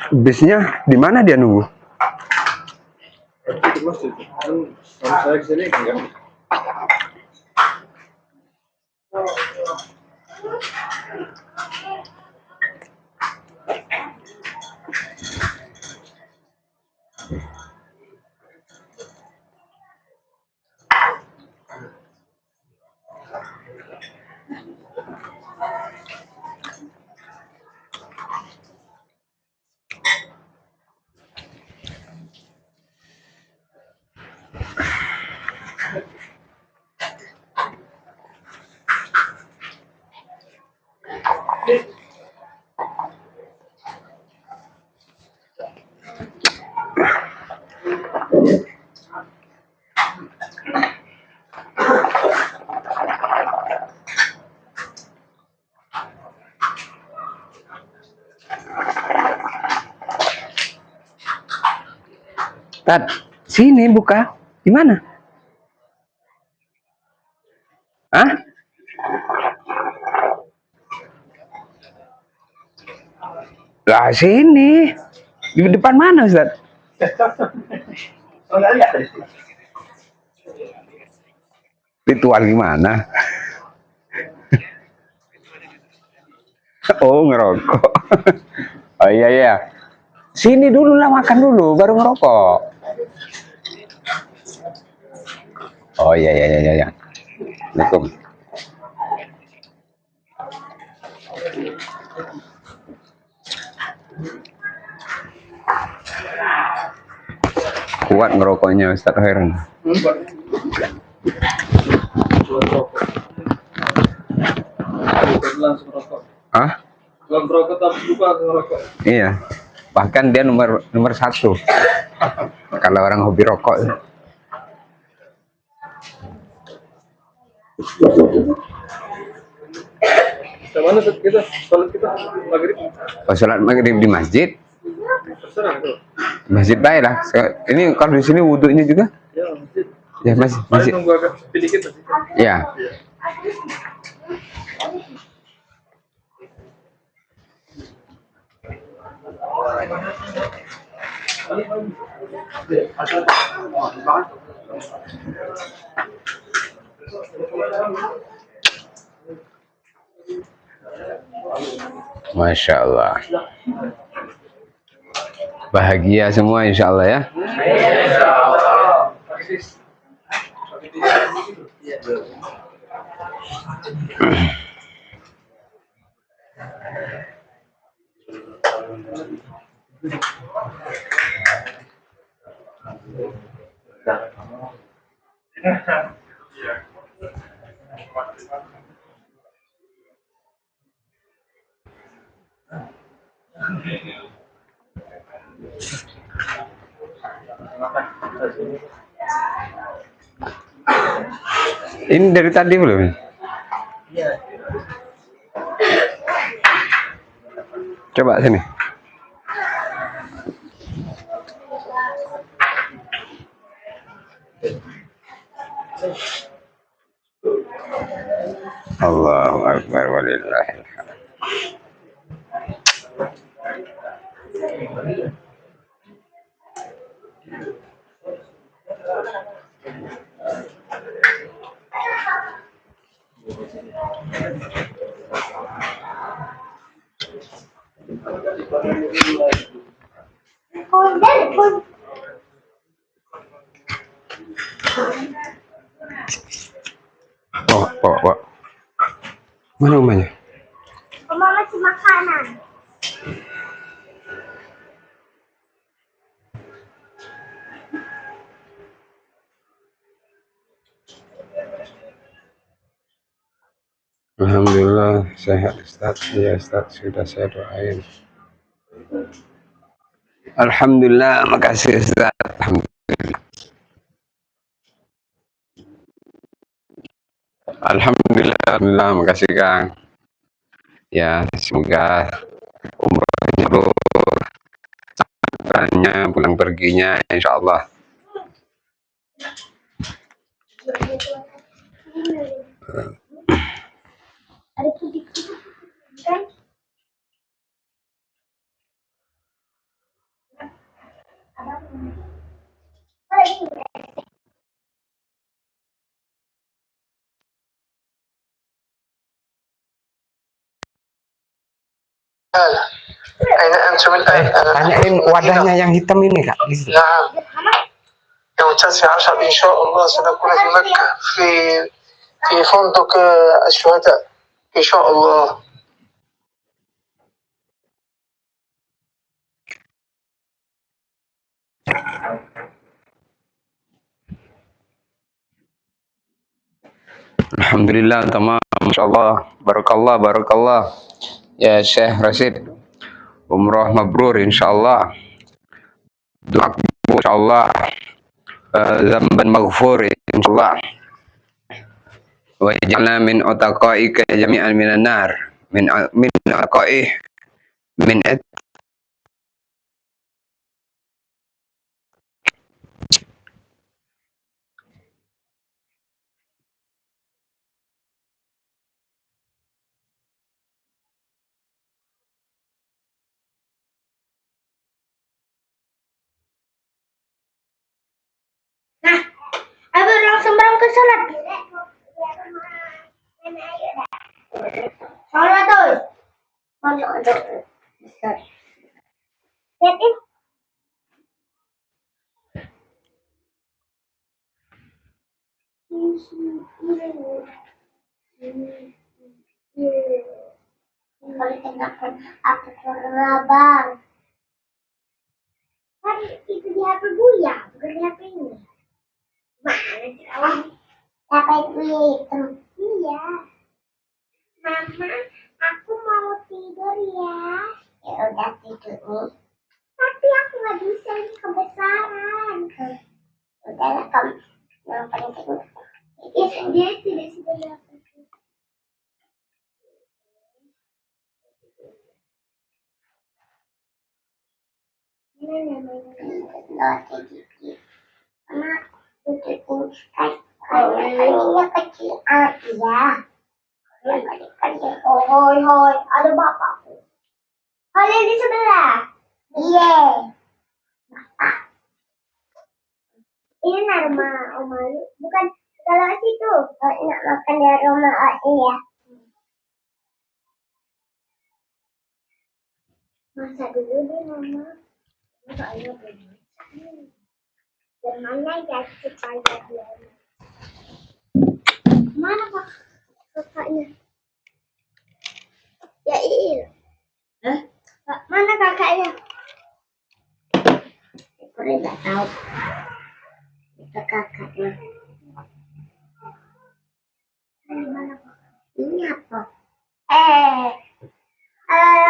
Speaker 2: Bisnya di mana dia nunggu?
Speaker 4: Itu masjid. Kan kalau saya kesini enggak.
Speaker 2: Tat, sini buka. Di mana? Hah? Lah sini. Di depan mana, Ustaz?
Speaker 4: Oh, enggak lihat tadi.
Speaker 2: Ritual gimana? Oh, ngerokok. Oh iya iya. Sini dulu lah, makan dulu baru ngerokok. Oh iya iya iya iya. Assalamualaikum. Kuat ngerokoknya Ustaz Heran.
Speaker 4: Langsung rokok.
Speaker 2: Ah?
Speaker 4: Belum rokok tapi buka ngerokok.
Speaker 2: Iya. Bahkan dia nomor 1. Kalau orang hobi rokok.
Speaker 4: Mana kita? Salat kita maghrib.
Speaker 2: Pas sholat maghrib di masjid.
Speaker 4: Terserah itu.
Speaker 2: Masjid baik lah. Ini kalau di sini wudhunya juga.
Speaker 4: Ya, masjid.
Speaker 2: Ya masjid.
Speaker 4: Paling
Speaker 2: Masjid.
Speaker 4: nunggu agak sedikit masjid.
Speaker 2: Ya. Masya Allah. Bahagia semua insya Allah ya. Ini dari tadi belum? Coba sini. Allahu Akbar walillahil hamd. Bawa. Mana rumahnya?
Speaker 6: Mama masih makanan.
Speaker 2: Alhamdulillah sehat Ustaz. Ya Ustaz, sudah saya doain. Alhamdulillah, makasih Ustaz. Alhamdulillah, makasih Kang. Ya, semoga umrohnya mabrur, pulang perginya insya Allah.
Speaker 6: Ada putih kan?
Speaker 7: أين أنتم الآن؟
Speaker 2: Tanyain wadahnya yang hitam ini Kak.
Speaker 7: نعم، يوم 19 إن شاء الله سنكون في مكة في فندق الشهداء إن شاء الله. Alhamdulillah, tamam, Masya Allah, barakallah. Ya Syekh Rashid, umroh mabrur insyaallah. Doa insyaallah, zamban maghfur insyaallah. Wa ij'alna min utaqaika jami'an minan nar. Min utaqaih min
Speaker 6: Nah, ayo langsung berangkat sholat. Sholat tuh. Mana ada? Lihatin. Kalau kenakan apa abang? Kan itu di HP Buya, bukan di HP ini. Mana sih kawan? HP Buya itu. Iya. Mama, aku mau tidur ya. Ya udah tidur nih. Tapi aku nggak bisa, ini kebesaran. Udahlah kamu yang paling tidur. Dia tidak sudah dapat. Mama, tutupin kayaknya kecil aja. Hoi, ada bapakku. Hoi di sebelah. Iya. Bapak. Ini nama Oma, bukan kalau situ. Kalau nak makan di rumah iya. Masak dulu deh mama. Soalnya belum masak. Gimana ya supaya dia. Mana pak kakaknya? Ya iya. Pak, mana kakaknya? Aku tidak tahu. Itu kakaknya. Ini mana pak? Ini apa?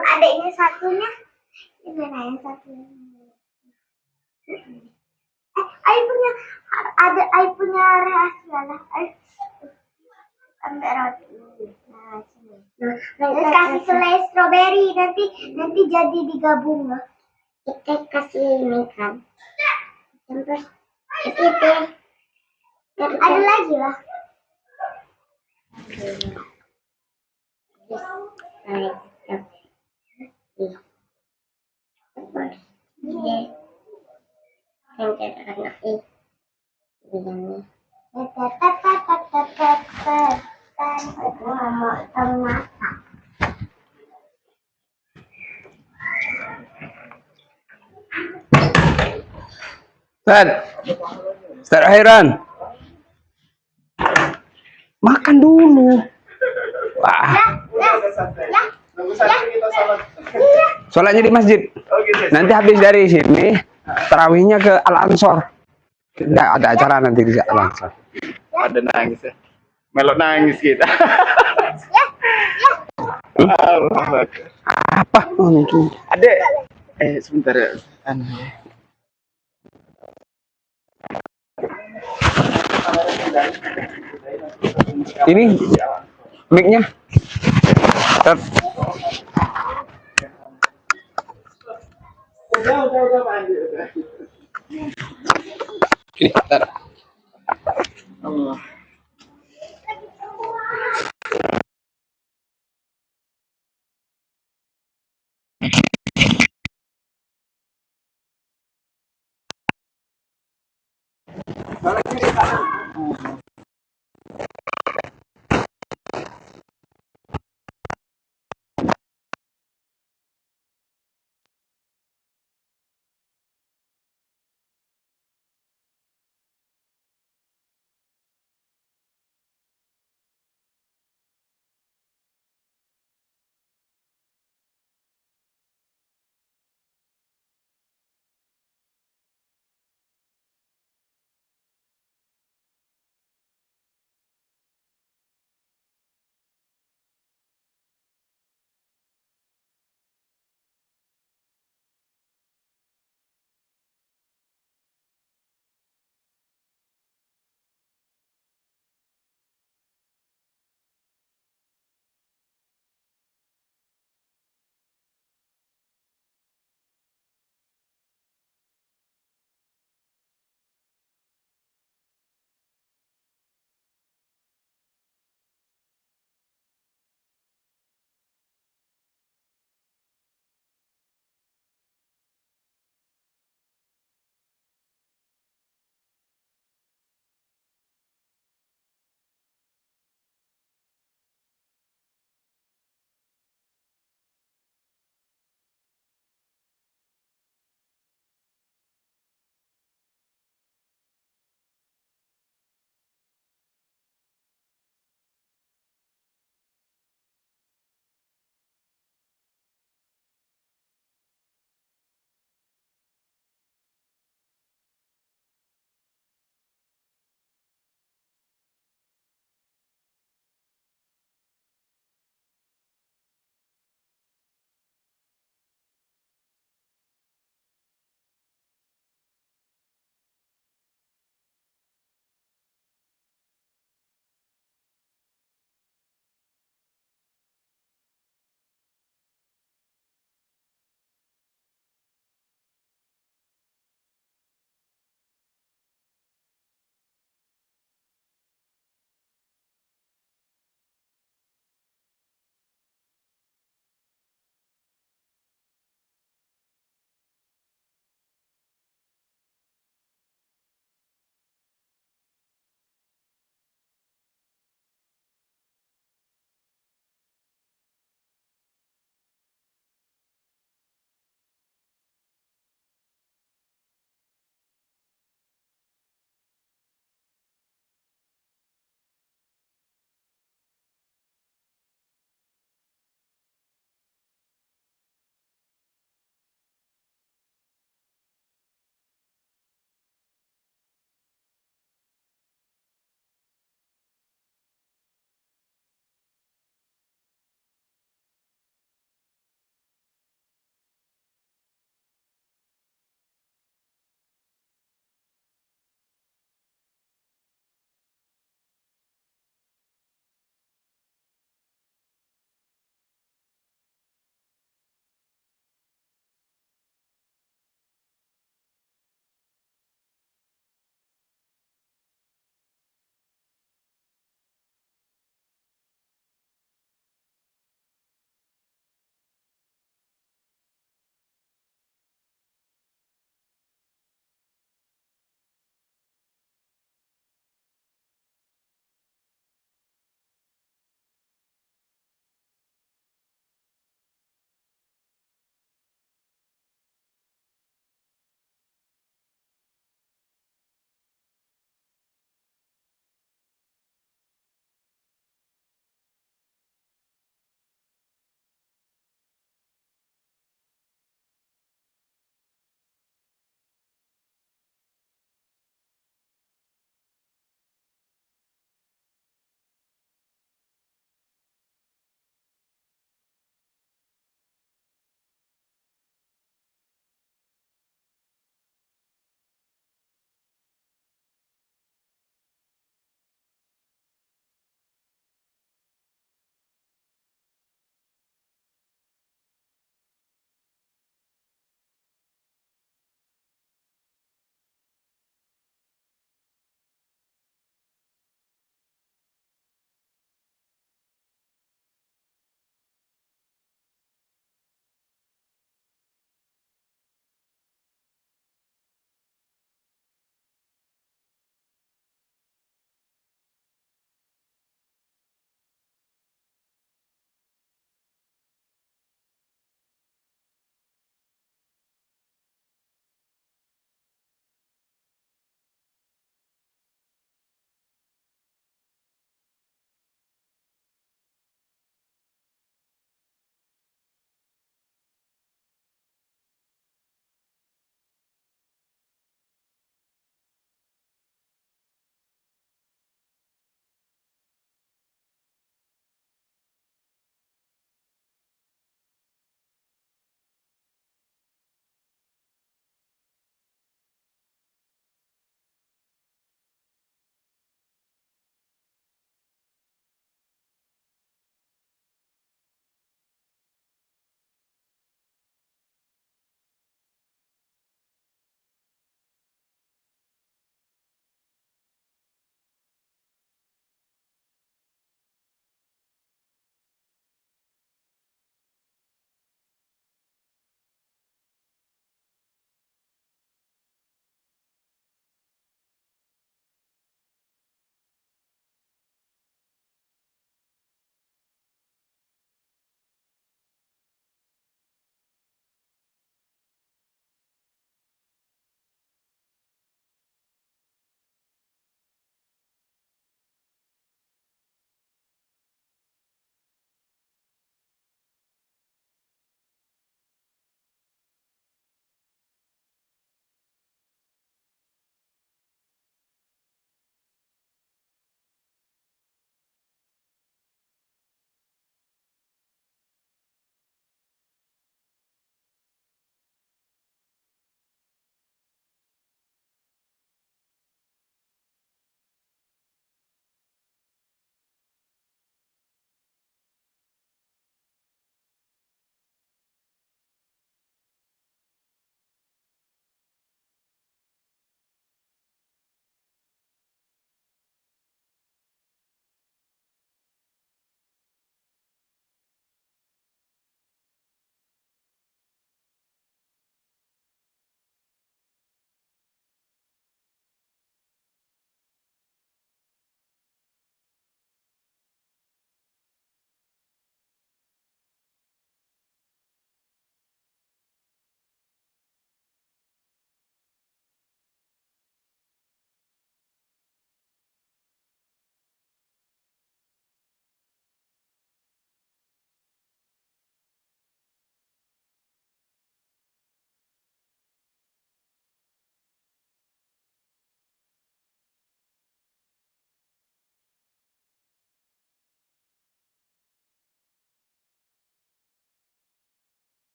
Speaker 6: Adiknya satunya. Ini mana yang satunya? Ayah punya ada ayah punya rahasia lah. Ambil roti. Nah, sini. Terus kasih selai stroberi nanti jadi digabung loh. Kita kasih ini kan. Terus itu ada lagi lah.
Speaker 2: Ustaz Hairan. Makan dulu. Wah. Sholatnya di masjid. Nanti habis dari sini, tarawihnya ke Al-Ansor. Nggak ada acara nanti di Al-Ansor.
Speaker 4: Ada nangis ya. Melok nangis kita.
Speaker 2: Apa? Oh, itu.
Speaker 4: Adek. Sebentar ya.
Speaker 2: Ini mic-nya. Tet. Ini, tet.